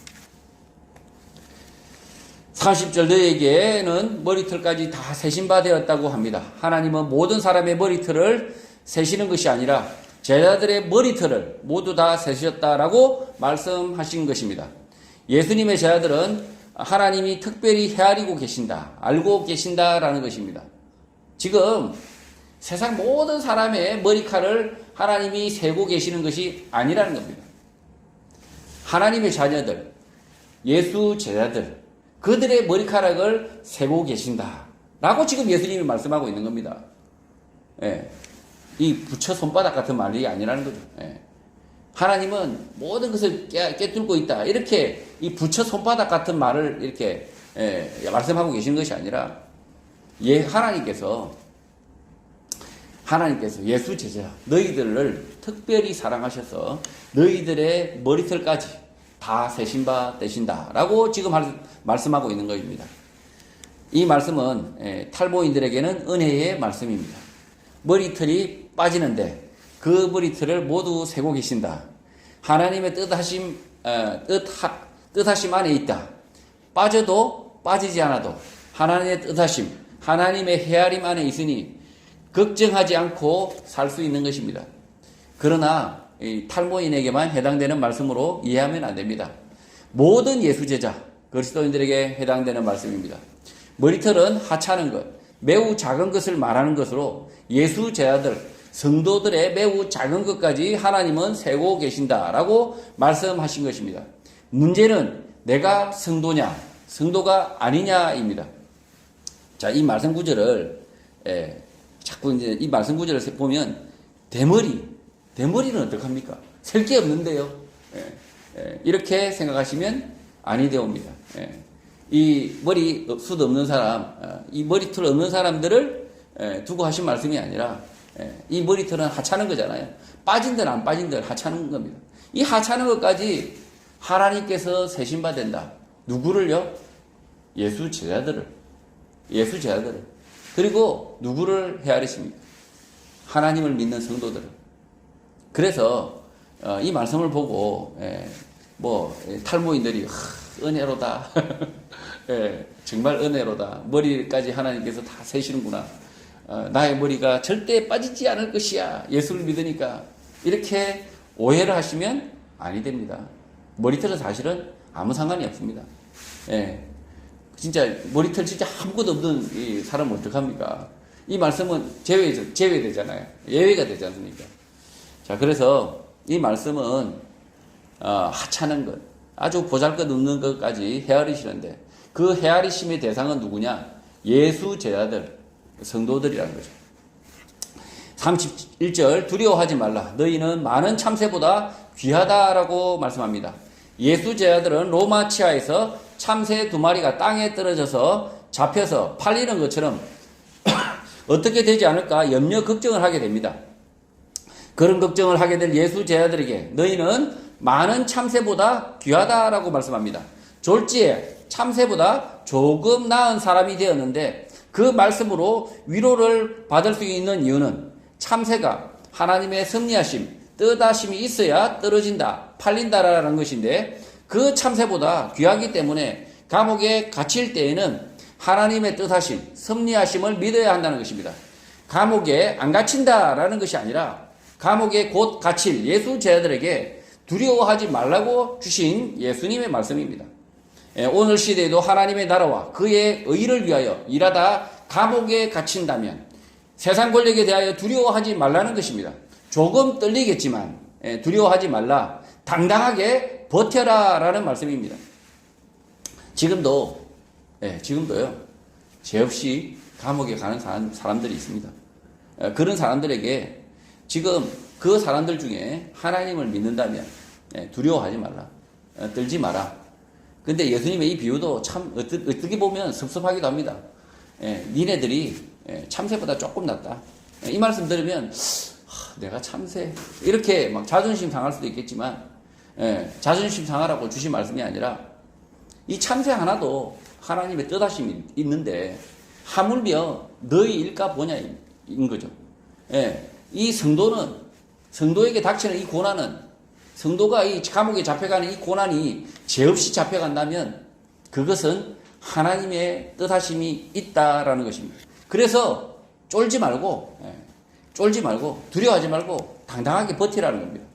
30절 너에게는 머리털까지 다 세신 바 되었다고 합니다. 하나님은 모든 사람의 머리털을 세시는 것이 아니라 제자들의 머리털을 모두 다 세셨다라고 말씀하신 것입니다. 예수님의 제자들은 하나님이 특별히 헤아리고 계신다, 알고 계신다라는 것입니다. 지금 세상 모든 사람의 머리카락을 하나님이 세고 계시는 것이 아니라는 겁니다. 하나님의 자녀들, 예수 제자들, 그들의 머리카락을 세고 계신다 라고 지금 예수님이 말씀하고 있는 겁니다. 예. 이 부처 손바닥 같은 말이 아니라는 거죠. 예. 하나님은 모든 것을 꿰뚫고 있다, 이렇게 이 부처 손바닥 같은 말을 이렇게 말씀하고 계시는 것이 아니라, 하나님께서 예수 제자 너희들을 특별히 사랑하셔서 너희들의 머리털까지 다 세신 바 되신다 라고 지금 말씀하고 있는 것입니다. 이 말씀은 탈모인들에게는 은혜의 말씀입니다. 머리털이 빠지는데 그 머리털을 모두 세고 계신다. 하나님의 뜻하심 안에 있다. 빠져도 빠지지 않아도 하나님의 뜻하심, 하나님의 헤아림 안에 있으니 걱정하지 않고 살 수 있는 것입니다. 그러나 이 탈모인에게만 해당되는 말씀으로 이해하면 안 됩니다. 모든 예수제자 그리스도인들에게 해당되는 말씀입니다. 머리털은 하찮은 것, 매우 작은 것을 말하는 것으로 예수제자들, 성도들의 매우 작은 것까지 하나님은 세고 계신다라고 말씀하신 것입니다. 문제는 내가 성도냐, 성도가 아니냐입니다. 자, 이 말씀 구절을 자꾸 이제 이 말씀 구절을 보면 대머리는 어떡합니까? 셀 게 없는데요. 이렇게 생각하시면 아니 되옵니다. 이 머리숱 없는 사람, 이 머리털 없는 사람들을 두고 하신 말씀이 아니라, 이 머리털은 하찮은 거잖아요. 빠진들 안 빠진들 하찮은 겁니다. 이 하찮은 것까지 하나님께서 세신 바 된다. 누구를요? 예수 제자들을. 그리고 누구를 헤아리십니까? 하나님을 믿는 성도들을. 그래서 이 말씀을 보고 탈모인들이 은혜로다. 정말 은혜로다. 머리까지 하나님께서 다 세시는구나. 나의 머리가 절대 빠지지 않을 것이야. 예수를 믿으니까. 이렇게 오해를 하시면 아니 됩니다. 머리털은 사실은 아무 상관이 없습니다. 진짜 머리털 진짜 아무것도 없는 이 사람은 어떡합니까? 이 말씀은 제외되잖아요. 예외가 되지 않습니까? 자, 그래서 이 말씀은 하찮은 것, 아주 보잘것없는 것까지 헤아리시는데, 그 헤아리심의 대상은 누구냐? 예수 제자들, 성도들이라는 거죠. 31절, 두려워하지 말라. 너희는 많은 참새보다 귀하다라고 말씀합니다. 예수 제자들은 로마 치하에서 참새 2마리가 땅에 떨어져서 잡혀서 팔리는 것처럼 어떻게 되지 않을까 염려 걱정을 하게 됩니다. 그런 걱정을 하게 될 예수 제자들에게 너희는 많은 참새보다 귀하다라고 말씀합니다. 졸지에 참새보다 조금 나은 사람이 되었는데, 그 말씀으로 위로를 받을 수 있는 이유는 참새가 하나님의 섭리하심, 뜻하심이 있어야 떨어진다, 팔린다라는 것인데, 그 참새보다 귀하기 때문에 감옥에 갇힐 때에는 하나님의 뜻하심, 섭리하심을 믿어야 한다는 것입니다. 감옥에 안 갇힌다라는 것이 아니라 감옥에 곧 갇힐 예수 제자들에게 두려워하지 말라고 주신 예수님의 말씀입니다. 오늘 시대에도 하나님의 나라와 그의 의를 위하여 일하다 감옥에 갇힌다면 세상 권력에 대하여 두려워하지 말라는 것입니다. 조금 떨리겠지만 두려워하지 말라, 당당하게 버텨라 라는 말씀입니다. 지금도요, 죄 없이 감옥에 가는 사람들이 있습니다. 그런 사람들에게 지금 그 사람들 중에 하나님을 믿는다면 두려워하지 말라, 떨지 마라. 근데 예수님의 이 비유도 참 어떻게 보면 섭섭하기도 합니다. 니네들이 참새보다 조금 낫다. 이 말씀 들으면 내가 참새, 이렇게 막 자존심 상할 수도 있겠지만, 자존심 상하라고 주신 말씀이 아니라 이 참새 하나도 하나님의 뜻하심이 있는데 하물며 너희 일까 보냐인 거죠. 이 성도에게 닥치는 이 고난은, 성도가 이 감옥에 잡혀가는 이 고난이 죄 없이 잡혀간다면 그것은 하나님의 뜻하심이 있다라는 것입니다. 그래서 쫄지 말고 두려워하지 말고 당당하게 버티라는 겁니다.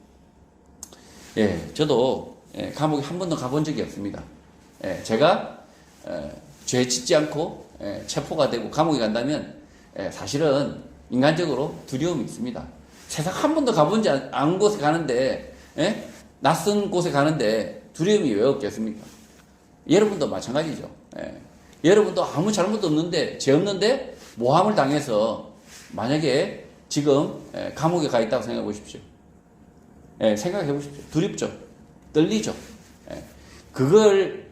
저도 감옥에 한 번도 가본 적이 없습니다. 제가 죄 짓지 않고 체포가 되고 감옥에 간다면 사실은 인간적으로 두려움이 있습니다. 세상 한 번도 가본지 않은 곳에 가는데 낯선 곳에 가는데 두려움이 왜 없겠습니까? 여러분도 마찬가지죠. 여러분도 아무 잘못도 없는데 죄 없는데 모함을 당해서 만약에 지금 감옥에 가 있다고 생각해 보십시오. 생각해 보십시오. 두렵죠. 떨리죠. 그걸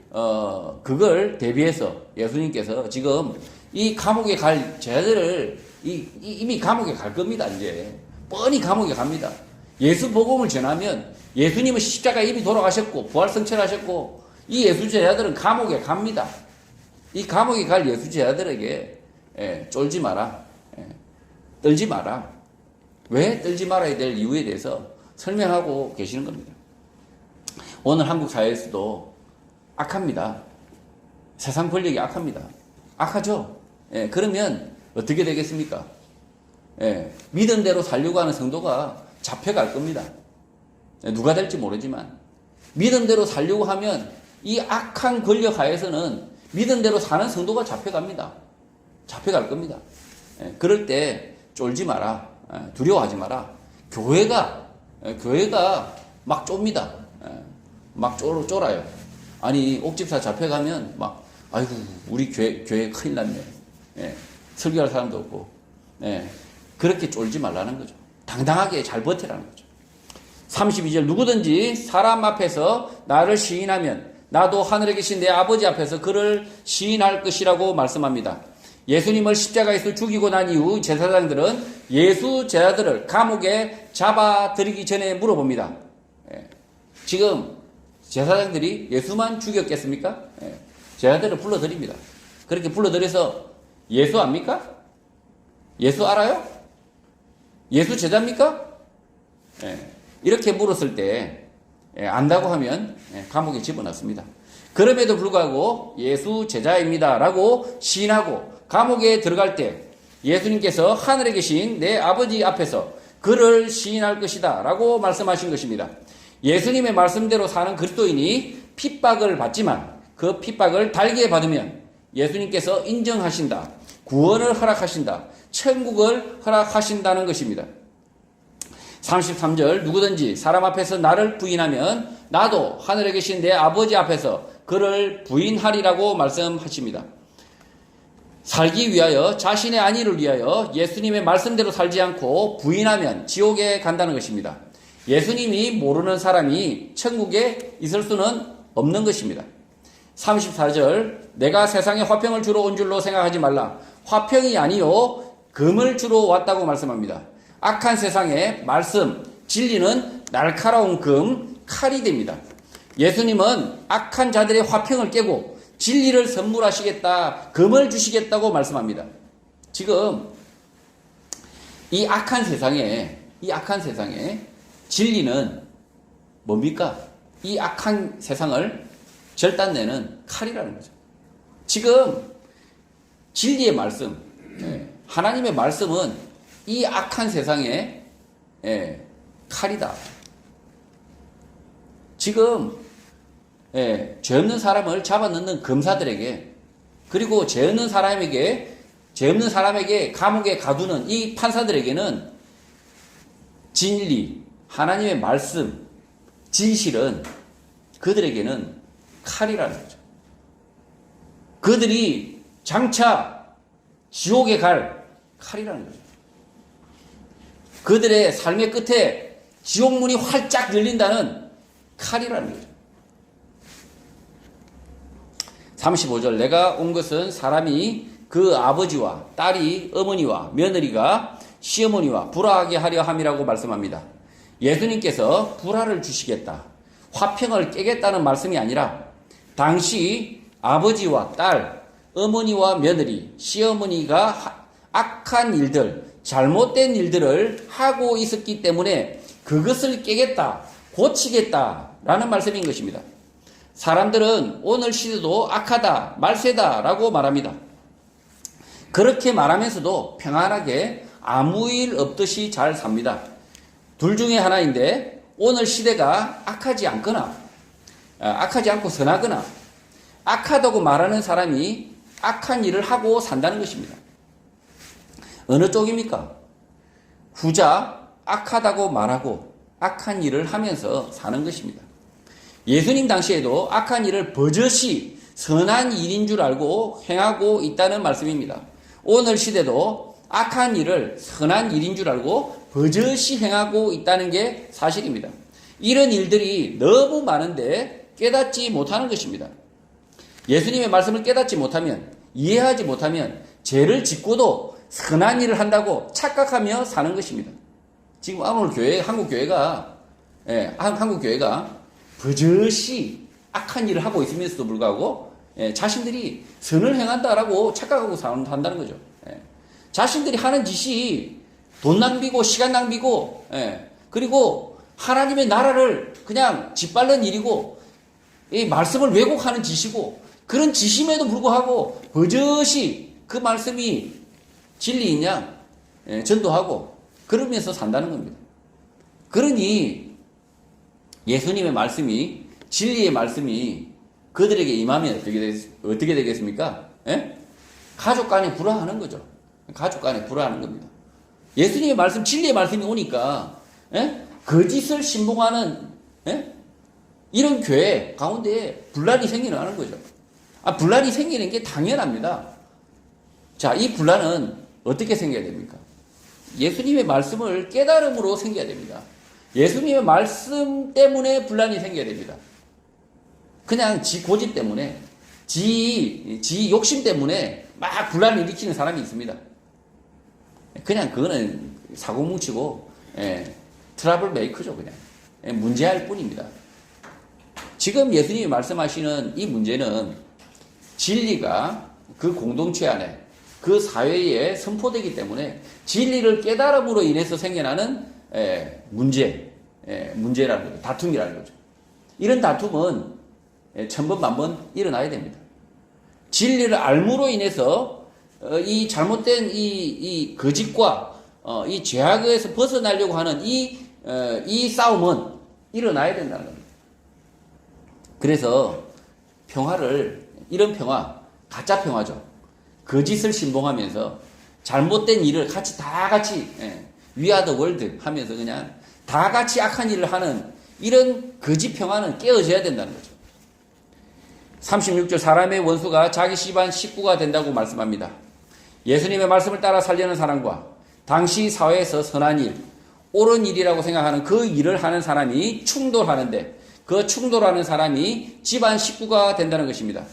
대비해서 예수님께서 지금 이 감옥에 갈 죄들을 이미 감옥에 갈 겁니다. 이제 뻔히 감옥에 갑니다. 예수 복음을 전하면 예수님은 십자가에 이미 돌아가셨고 부활 승천하셨고 이 예수 제자들은 감옥에 갑니다. 이 감옥에 갈 예수 제자들에게 쫄지 마라. 떨지 마라. 왜 떨지 말아야 될 이유에 대해서 설명하고 계시는 겁니다. 오늘 한국 사회에서도 악합니다. 세상 권력이 악합니다. 악하죠? 그러면 어떻게 되겠습니까? 믿음대로 살려고 하는 성도가 잡혀갈 겁니다. 누가 될지 모르지만 믿음대로 살려고 하면 이 악한 권력 하에서는 믿음대로 사는 성도가 잡혀갑니다. 잡혀갈 겁니다. 그럴 때 쫄지 마라. 두려워하지 마라. 교회가 막 좁니다. 막 쫄아요. 아니 옥집사 잡혀가면 막 아이고 우리 교회 큰일 났네. 설교할 사람도 없고 그렇게 쫄지 말라는 거죠. 당당하게 잘 버티라는 거죠. 32절 누구든지 사람 앞에서 나를 시인하면 나도 하늘에 계신 내 아버지 앞에서 그를 시인할 것이라고 말씀합니다. 예수님을 십자가에서 죽이고 난 이후 제사장들은 예수 제자들을 감옥에 잡아들이기 전에 물어봅니다. 지금 제사장들이 예수만 죽였겠습니까? 제자들을 불러드립니다. 그렇게 불러들여서 예수 압니까? 예수 알아요? 예수 제자입니까? 이렇게 물었을 때 안다고 하면 감옥에 집어넣습니다. 그럼에도 불구하고 예수 제자입니다 라고 시인하고 감옥에 들어갈 때 예수님께서 하늘에 계신 내 아버지 앞에서 그를 시인할 것이다 라고 말씀하신 것입니다. 예수님의 말씀대로 사는 그리스도인이 핍박을 받지만 그 핍박을 달게 받으면 예수님께서 인정하신다. 구원을 허락하신다. 천국을 허락하신다는 것입니다. 33절 누구든지 사람 앞에서 나를 부인하면 나도 하늘에 계신 내 아버지 앞에서 그를 부인하리라고 말씀하십니다. 살기 위하여 자신의 안위를 위하여 예수님의 말씀대로 살지 않고 부인하면 지옥에 간다는 것입니다. 예수님이 모르는 사람이 천국에 있을 수는 없는 것입니다. 34절 내가 세상에 화평을 주러 온 줄로 생각하지 말라. 화평이 아니요 금을 주러 왔다고 말씀합니다. 악한 세상에 말씀, 진리는 날카로운 금, 칼이 됩니다. 예수님은 악한 자들의 화평을 깨고 진리를 선물하시겠다, 금을 주시겠다고 말씀합니다. 지금 이 악한 세상에 진리는 뭡니까? 이 악한 세상을 절단내는 칼이라는 거죠. 지금 진리의 말씀, 하나님의 말씀은 이 악한 세상에 칼이다. 지금 죄 없는 사람을 잡아넣는 검사들에게 그리고 죄 없는 사람에게 감옥에 가두는 이 판사들에게는 진리, 하나님의 말씀, 진실은 그들에게는 칼이라는 거죠. 그들이 장차 지옥에 갈 칼이라는 거죠. 그들의 삶의 끝에 지옥문이 활짝 열린다는 칼이라는 거죠. 35절 내가 온 것은 사람이 그 아버지와 딸이 어머니와 며느리가 시어머니와 불화하게 하려 함이라고 말씀합니다. 예수님께서 불화를 주시겠다, 화평을 깨겠다는 말씀이 아니라 당시 아버지와 딸, 어머니와 며느리, 시어머니가 악한 일들, 잘못된 일들을 하고 있었기 때문에 그것을 깨겠다, 고치겠다라는 말씀인 것입니다. 사람들은 오늘 시대도 악하다, 말세다 라고 말합니다. 그렇게 말하면서도 평안하게 아무 일 없듯이 잘 삽니다. 둘 중에 하나인데 오늘 시대가 악하지 않고 선하거나 악하다고 말하는 사람이 악한 일을 하고 산다는 것입니다. 어느 쪽입니까? 후자, 악하다고 말하고 악한 일을 하면서 사는 것입니다. 예수님 당시에도 악한 일을 버젓이 선한 일인 줄 알고 행하고 있다는 말씀입니다. 오늘 시대도 악한 일을 선한 일인 줄 알고 버젓이 행하고 있다는 게 사실입니다. 이런 일들이 너무 많은데 깨닫지 못하는 것입니다. 예수님의 말씀을 깨닫지 못하면, 이해하지 못하면 죄를 짓고도 선한 일을 한다고 착각하며 사는 것입니다. 지금 오늘 교회, 한국 교회가 버젓이 악한 일을 하고 있으면서도 불구하고 자신들이 선을 행한다라고 착각하고 산다는 거죠. 자신들이 하는 짓이 돈 낭비고 시간 낭비고 그리고 하나님의 나라를 그냥 짓밟는 일이고 이 말씀을 왜곡하는 짓이고 그런 짓임에도 불구하고 버젓이 그 말씀이 진리인 양 전도하고 그러면서 산다는 겁니다. 그러니 예수님의 말씀이 진리의 말씀이 그들에게 임하면 어떻게 되겠습니까? 가족 간에 불화하는 거죠. 가족 간에 불화하는 겁니다. 예수님의 말씀, 진리의 말씀이 오니까 거짓을 신봉하는 이런 교회 가운데 분란이 생기는 거죠. 분란이 생기는 게 당연합니다. 자, 이 분란은 어떻게 생겨야 됩니까? 예수님의 말씀을 깨달음으로 생겨야 됩니다. 예수님의 말씀 때문에 분란이 생겨야 됩니다. 그냥 지 고집 때문에, 지 욕심 때문에 막 분란을 일으키는 사람이 있습니다. 그냥 그거는 사고 뭉치고, 트러블 메이커죠, 그냥. 문제할 뿐입니다. 지금 예수님이 말씀하시는 이 문제는 진리가 그 공동체 안에, 그 사회에 선포되기 때문에 진리를 깨달음으로 인해서 생겨나는 문제라는 거죠. 다툼이라는 거죠. 이런 다툼은 천번 만번 일어나야 됩니다. 진리를 알므로 인해서 이 잘못된 이 거짓과 이 죄악에서 벗어나려고 하는 이 싸움은 일어나야 된다는 겁니다. 그래서 이런 평화, 가짜 평화죠. 거짓을 신봉하면서 잘못된 일을 다 같이 We are the world 하면서 그냥 다 같이 악한 일을 하는 이런 거짓 평화는 깨어져야 된다는 거죠. 36절 사람의 원수가 자기 집안 식구가 된다고 말씀합니다. 예수님의 말씀을 따라 살려는 사람과 당시 사회에서 선한 일, 옳은 일이라고 생각하는 그 일을 하는 사람이 충돌하는데 그 충돌하는 사람이 집안 식구가 된다는 것입니다.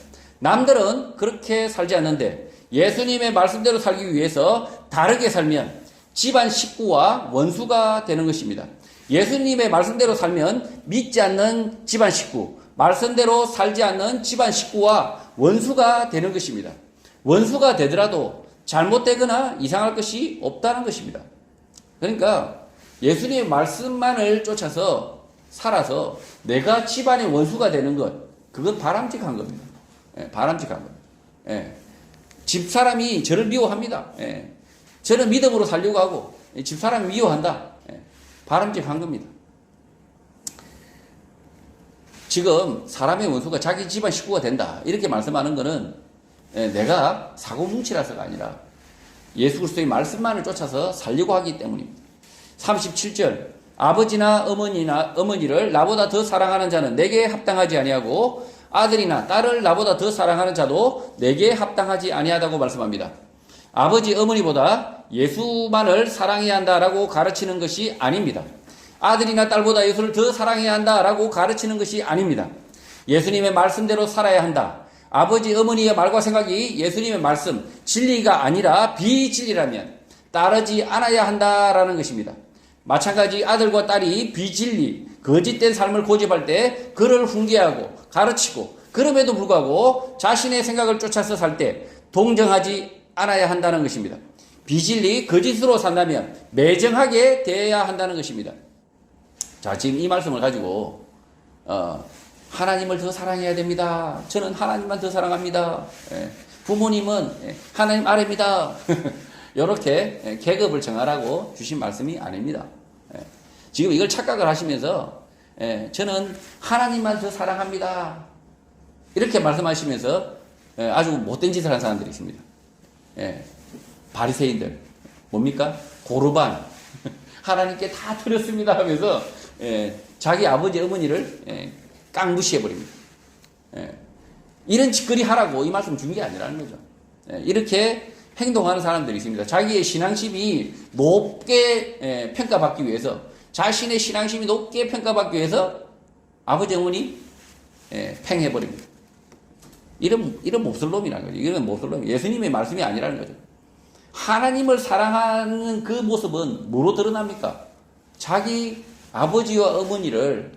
남들은 그렇게 살지 않는데 예수님의 말씀대로 살기 위해서 다르게 살면 집안 식구와 원수가 되는 것입니다. 예수님의 말씀대로 살면 믿지 않는 집안 식구, 말씀대로 살지 않는 집안 식구와 원수가 되는 것입니다. 원수가 되더라도 잘못되거나 이상할 것이 없다는 것입니다. 그러니까 예수님의 말씀만을 쫓아서 살아서 내가 집안의 원수가 되는 것, 그건 바람직한 겁니다. 바람직한 겁니다. 집사람이 저를 미워합니다. 저는 믿음으로 살려고 하고 집사람이 미워한다. 바람직한 겁니다. 지금 사람의 원수가 자기 집안 식구가 된다. 이렇게 말씀하는 것은 내가 사고뭉치라서가 아니라 예수 그리스도의 말씀만을 쫓아서 살려고 하기 때문입니다. 37절 아버지나 어머니를 나보다 더 사랑하는 자는 내게 합당하지 아니하고 아들이나 딸을 나보다 더 사랑하는 자도 내게 합당하지 아니하다고 말씀합니다. 아버지 어머니보다 예수만을 사랑해야 한다라고 가르치는 것이 아닙니다. 아들이나 딸보다 예수를 더 사랑해야 한다라고 가르치는 것이 아닙니다. 예수님의 말씀대로 살아야 한다. 아버지 어머니의 말과 생각이 예수님의 말씀, 진리가 아니라 비진리라면 따르지 않아야 한다라는 것입니다. 마찬가지 아들과 딸이 비진리, 거짓된 삶을 고집할 때 그를 훈계하고 가르치고 그럼에도 불구하고 자신의 생각을 쫓아서 살 때 동정하지 않아야 한다는 것입니다. 비진리, 거짓으로 산다면 매정하게 대해야 한다는 것입니다. 자, 지금 이 말씀을 가지고 하나님을 더 사랑해야 됩니다. 저는 하나님만 더 사랑합니다. 부모님은 하나님 아래입니다. 이렇게 계급을 정하라고 주신 말씀이 아닙니다. 지금 이걸 착각을 하시면서 저는 하나님만 더 사랑합니다. 이렇게 말씀하시면서 아주 못된 짓을 한 사람들이 있습니다. 바리새인들 뭡니까? 고르반 하나님께 다 드렸습니다 하면서 자기 아버지 어머니를 깡무시해 버립니다. 이런 짓거리 하라고 이 말씀 준 게 아니라는 거죠. 이렇게 행동하는 사람들이 있습니다. 자기의 신앙심이 높게 평가받기 위해서, 자신의 신앙심이 높게 평가받기 위해서 아버지 어머니 팽해버립니다. 이런 몹쓸놈이라는 거죠. 이런 몹쓸놈이 예수님의 말씀이 아니라는 거죠. 하나님을 사랑하는 그 모습은 뭐로 드러납니까? 자기 아버지와 어머니를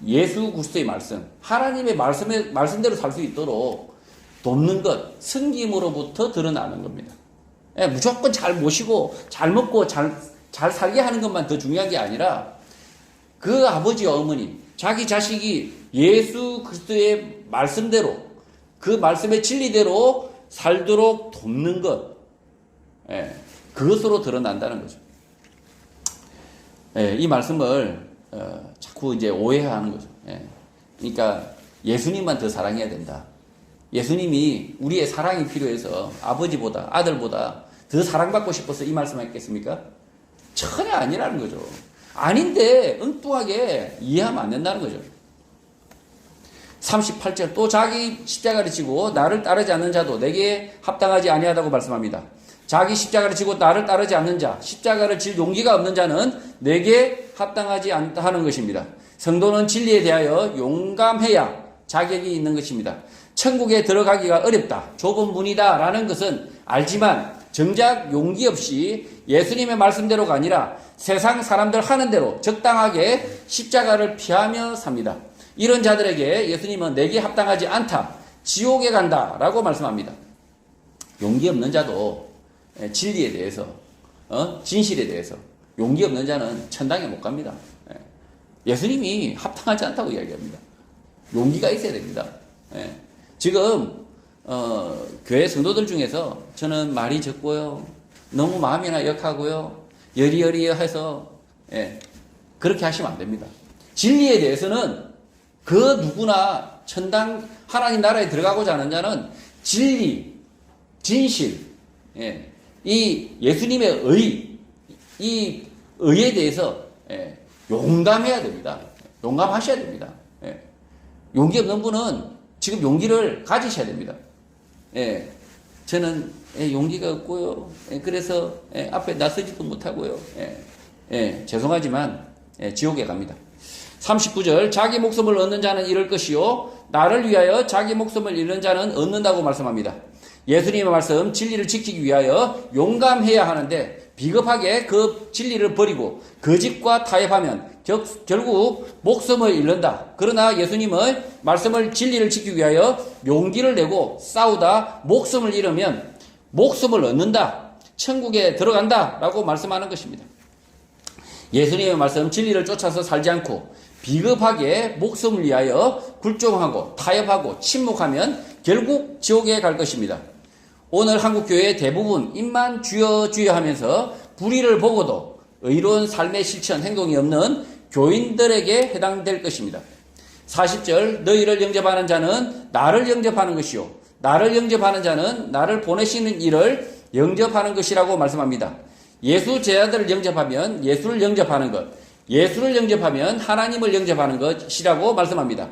예수 그리스도의 말씀, 하나님의 말씀대로 살 수 있도록 돕는 것, 섬김으로부터 드러나는 겁니다. 무조건 잘 모시고 잘 먹고 잘 살게 하는 것만 더 중요한 게 아니라 그 아버지와 어머니, 자기 자식이 예수 그리스도의 말씀대로, 그 말씀의 진리대로 살도록 돕는 것, 그것으로 드러난다는 거죠. 이 말씀을 자꾸 이제 오해하는 거죠. 그러니까 예수님만 더 사랑해야 된다. 예수님이 우리의 사랑이 필요해서 아버지보다 아들보다 더 사랑받고 싶어서 이 말씀하셨겠습니까? 전혀 아니라는 거죠. 아닌데 엉뚱하게 이해하면 안 된다는 거죠. 38절 또 자기 십자가를 지고 나를 따르지 않는 자도 내게 합당하지 아니하다고 말씀합니다. 자기 십자가를 지고 나를 따르지 않는 자, 십자가를 질 용기가 없는 자는 내게 합당하지 않다 하는 것입니다. 성도는 진리에 대하여 용감해야 자격이 있는 것입니다. 천국에 들어가기가 어렵다, 좁은 문이다 라는 것은 알지만 정작 용기 없이 예수님의 말씀대로가 아니라 세상 사람들 하는 대로 적당하게 십자가를 피하며 삽니다. 이런 자들에게 예수님은 내게 합당하지 않다, 지옥에 간다 라고 말씀합니다. 용기 없는 자도 진리에 대해서, 진실에 대해서 용기 없는 자는 천당에 못 갑니다. 예수님이 합당하지 않다고 이야기합니다. 용기가 있어야 됩니다. 지금 교회 성도들 중에서 저는 말이 적고요, 너무 마음이나 역하고요, 여리여리해서 그렇게 하시면 안 됩니다. 진리에 대해서는 그 누구나 천당 하나님 나라에 들어가고자 하는 자는 진리, 진실, 이 예수님의 이 의에 대해서 용감해야 됩니다. 용감하셔야 됩니다. 용기 없는 분은 지금 용기를 가지셔야 됩니다. 저는 용기가 없고요, 그래서 앞에 나서지도 못하고요, 죄송하지만 지옥에 갑니다. 39절 자기 목숨을 얻는 자는 잃을 것이요 나를 위하여 자기 목숨을 잃는 자는 얻는다고 말씀합니다. 예수님의 말씀 진리를 지키기 위하여 용감해야 하는데 비겁하게 그 진리를 버리고 거짓과 타협하면 결국 목숨을 잃는다. 그러나 예수님의 말씀을 진리를 지키기 위하여 용기를 내고 싸우다 목숨을 잃으면 목숨을 얻는다, 천국에 들어간다 라고 말씀하는 것입니다. 예수님의 말씀 진리를 쫓아서 살지 않고 비겁하게 목숨을 위하여 굴종하고 타협하고 침묵하면 결국 지옥에 갈 것입니다. 오늘 한국교회의 대부분 입만 주여 주여 하면서 불의를 보고도 의로운 삶의 실천 행동이 없는 교인들에게 해당될 것입니다. 40절 너희를 영접하는 자는 나를 영접하는 것이요 나를 영접하는 자는 나를 보내시는 이를 영접하는 것이라고 말씀합니다. 예수 제자들을 영접하면 예수를 영접하는 것, 예수를 영접하면 하나님을 영접하는 것이라고 말씀합니다.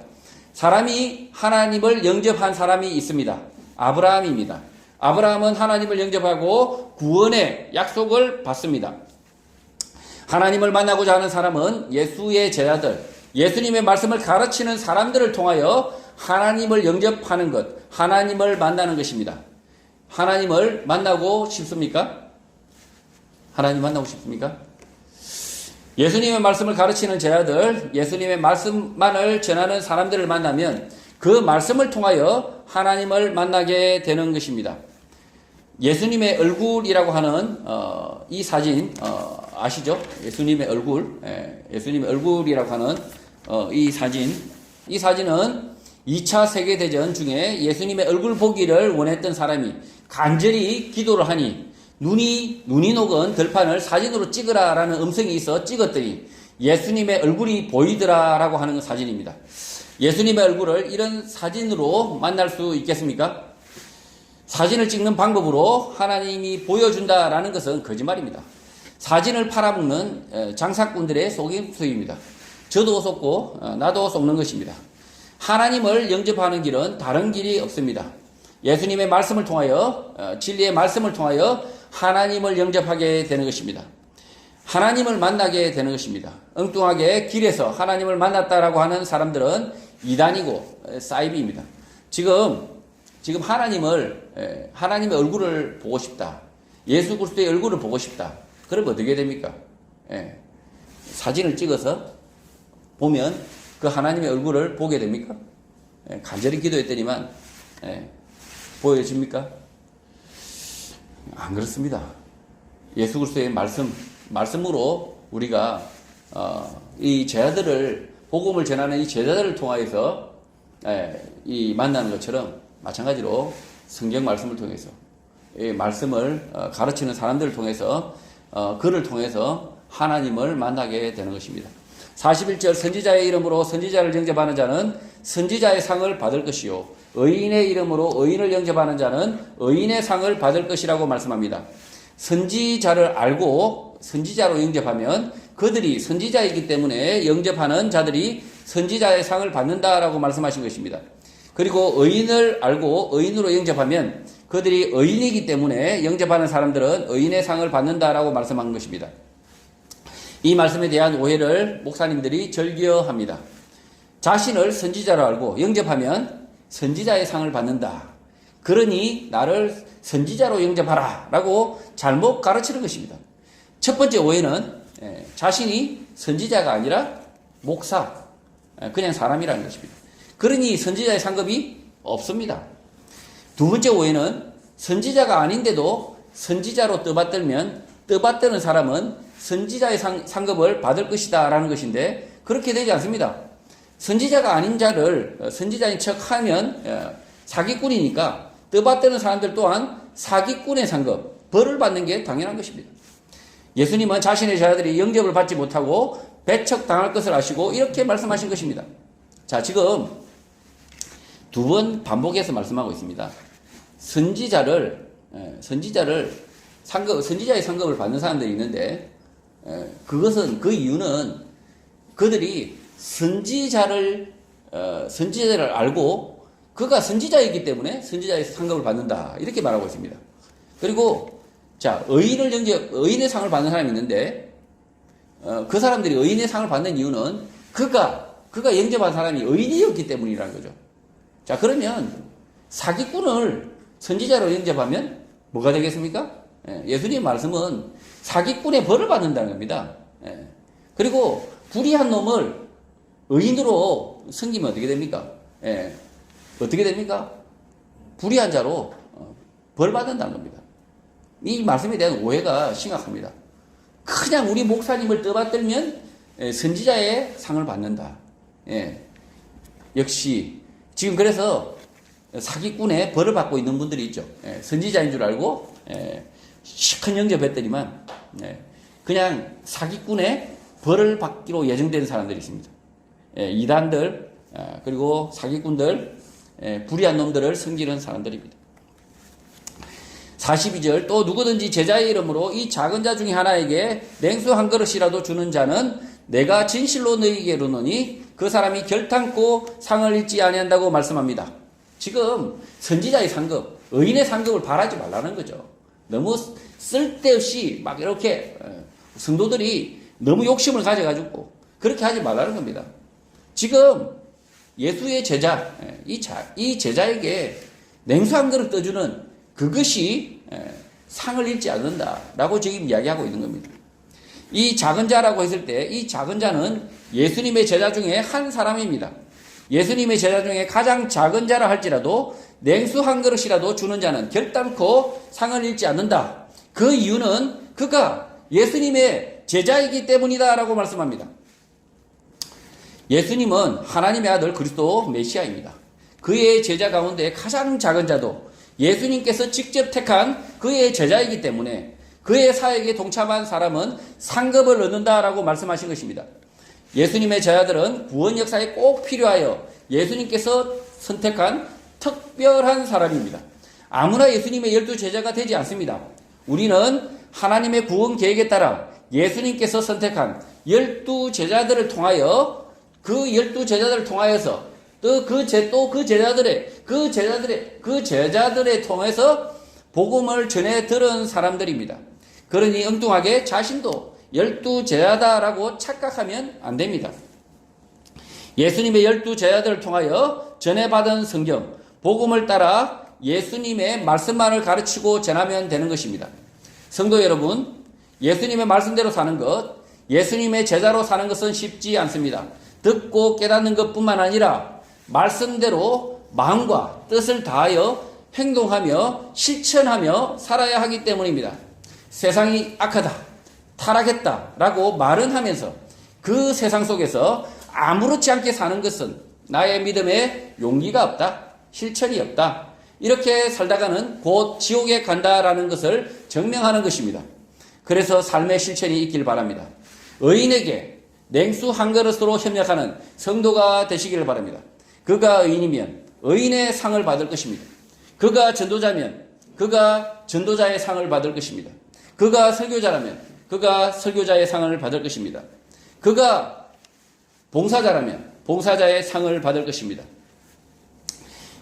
사람이 하나님을 영접한 사람이 있습니다. 아브라함입니다. 아브라함은 하나님을 영접하고 구원의 약속을 받습니다. 하나님을 만나고자 하는 사람은 예수의 제자들, 예수님의 말씀을 가르치는 사람들을 통하여 하나님을 영접하는 것, 하나님을 만나는 것입니다. 하나님을 만나고 싶습니까? 하나님 만나고 싶습니까? 예수님의 말씀을 가르치는 제자들, 예수님의 말씀만을 전하는 사람들을 만나면 그 말씀을 통하여 하나님을 만나게 되는 것입니다. 예수님의 얼굴이라고 하는 이 사진 아시죠? 예수님의 얼굴, 예수님의 얼굴이라고 하는 이 사진은 2차 세계대전 중에 예수님의 얼굴 보기를 원했던 사람이 간절히 기도를 하니 눈이 녹은 들판을 사진으로 찍으라라는 음성이 있어 찍었더니 예수님의 얼굴이 보이더라라고 하는 사진입니다. 예수님의 얼굴을 이런 사진으로 만날 수 있겠습니까? 사진을 찍는 방법으로 하나님이 보여준다라는 것은 거짓말입니다. 사진을 팔아먹는 장사꾼들의 속임수입니다. 저도 속고 나도 속는 것입니다. 하나님을 영접하는 길은 다른 길이 없습니다. 예수님의 말씀을 통하여 진리의 말씀을 통하여 하나님을 영접하게 되는 것입니다. 하나님을 만나게 되는 것입니다. 엉뚱하게 길에서 하나님을 만났다라고 하는 사람들은 이단이고 사이비입니다. 지금 하나님의 얼굴을 보고 싶다. 예수 그리스도의 얼굴을 보고 싶다. 그러면 어떻게 됩니까? 사진을 찍어서 보면 그 하나님의 얼굴을 보게 됩니까? 간절히 기도했더니만 보여집니까? 안 그렇습니다. 예수 그리스도의 말씀으로 우리가 이 제자들을 복음을 전하는 이 제자들을 통하여서 이 만나는 것처럼 마찬가지로 성경 말씀을 통해서 이 말씀을 가르치는 사람들을 통해서 그를 통해서 하나님을 만나게 되는 것입니다. 41절 선지자의 이름으로 선지자를 영접하는 자는 선지자의 상을 받을 것이요 의인의 이름으로 의인을 영접하는 자는 의인의 상을 받을 것이라고 말씀합니다. 선지자를 알고 선지자로 영접하면 그들이 선지자이기 때문에 영접하는 자들이 선지자의 상을 받는다라고 말씀하신 것입니다. 그리고 의인을 알고 의인으로 영접하면 그들이 의인이기 때문에 영접하는 사람들은 의인의 상을 받는다라고 말씀한 것입니다. 이 말씀에 대한 오해를 목사님들이 절교합니다. 자신을 선지자로 알고 영접하면 선지자의 상을 받는다. 그러니 나를 선지자로 영접하라 라고 잘못 가르치는 것입니다. 첫 번째 오해는 자신이 선지자가 아니라 목사, 그냥 사람이라는 것입니다. 그러니 선지자의 상급이 없습니다. 두 번째 오해는 선지자가 아닌데도 선지자로 떠받들면 떠받드는 사람은 선지자의 상급을 받을 것이다 라는 것인데 그렇게 되지 않습니다. 선지자가 아닌 자를 선지자인 척하면 사기꾼이니까 떠받드는 사람들 또한 사기꾼의 상급, 벌을 받는 게 당연한 것입니다. 예수님은 자신의 제자들이 영접을 받지 못하고 배척당할 것을 아시고 이렇게 말씀하신 것입니다. 자, 지금 두 번 반복해서 말씀하고 있습니다. 선지자의 상급을 받는 사람들이 있는데 그 이유는 그들이 선지자를 알고 그가 선지자이기 때문에 선지자의 상급을 받는다 이렇게 말하고 있습니다. 그리고 자 의인의 상을 받는 사람이 있는데 그 사람들이 의인의 상을 받는 이유는 그가 영접한 사람이 의인이었기 때문이라는 거죠. 자, 그러면 사기꾼을 선지자로 영접하면 뭐가 되겠습니까? 예수님의 말씀은 사기꾼의 벌을 받는다는 겁니다. 그리고 불의한 놈을 의인으로 섬기면 어떻게 됩니까? 어떻게 됩니까? 불의한 자로 벌 받는다는 겁니다. 이 말씀에 대한 오해가 심각합니다. 그냥 우리 목사님을 떠받들면 선지자의 상을 받는다. 역시 지금 그래서 사기꾼의 벌을 받고 있는 분들이 있죠. 선지자인 줄 알고 시큰 영접했더니만 그냥 사기꾼의 벌을 받기로 예정된 사람들이 있습니다. 이단들 그리고 사기꾼들 불의한 놈들을 섬기는 사람들입니다. 42절 또 누구든지 제자의 이름으로 이 작은 자 중에 하나에게 냉수 한 그릇이라도 주는 자는 내가 진실로 너희에게 이르노니 그 사람이 결탄코 상을 잃지 아니한다고 말씀합니다. 지금 선지자의 상급, 의인의 상급을 바라지 말라는 거죠. 너무 쓸데없이 막 이렇게 성도들이 너무 욕심을 가져가지고 그렇게 하지 말라는 겁니다. 지금 예수의 제자, 이 제자에게 냉수 한 그릇 떠주는 그것이 상을 잃지 않는다라고 지금 이야기하고 있는 겁니다. 이 작은 자라고 했을 때 이 작은 자는 예수님의 제자 중에 한 사람입니다. 예수님의 제자 중에 가장 작은 자라 할지라도 냉수 한 그릇이라도 주는 자는 결단코 상을 잃지 않는다. 그 이유는 그가 예수님의 제자이기 때문이다라고 말씀합니다. 예수님은 하나님의 아들 그리스도 메시아입니다. 그의 제자 가운데 가장 작은 자도 예수님께서 직접 택한 그의 제자이기 때문에 그의 사역에 동참한 사람은 상급을 얻는다라고 말씀하신 것입니다. 예수님의 제자들은 구원 역사에 꼭 필요하여 예수님께서 선택한 특별한 사람입니다. 아무나 예수님의 12제자가 되지 않습니다. 우리는 하나님의 구원 계획에 따라 예수님께서 선택한 12제자들을 통하여 그 12제자들을 통하여서 또 그 제자들의 통해서 복음을 전해 들은 사람들입니다. 그러니 엉뚱하게 자신도 12제자다라고 착각하면 안 됩니다. 예수님의 12제자들을 통하여 전해받은 성경, 복음을 따라 예수님의 말씀만을 가르치고 전하면 되는 것입니다. 성도 여러분, 예수님의 말씀대로 사는 것, 예수님의 제자로 사는 것은 쉽지 않습니다. 듣고 깨닫는 것뿐만 아니라 말씀대로 마음과 뜻을 다하여 행동하며 실천하며 살아야 하기 때문입니다. 세상이 악하다, 타락했다라고 말은 하면서 그 세상 속에서 아무렇지 않게 사는 것은 나의 믿음에 용기가 없다, 실천이 없다, 이렇게 살다가는 곧 지옥에 간다라는 것을 증명하는 것입니다. 그래서 삶의 실천이 있길 바랍니다. 의인에게 냉수 한 그릇으로 협력하는 성도가 되시기를 바랍니다. 그가 의인이면 의인의 상을 받을 것입니다. 그가 전도자면 그가 전도자의 상을 받을 것입니다. 그가 설교자라면 그가 설교자의 상을 받을 것입니다. 그가 봉사자라면 봉사자의 상을 받을 것입니다.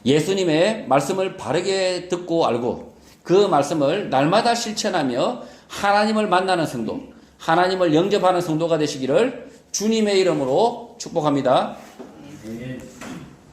예수님의 말씀을 바르게 듣고 알고 그 말씀을 날마다 실천하며 하나님을 만나는 성도, 하나님을 영접하는 성도가 되시기를 주님의 이름으로 축복합니다. 네.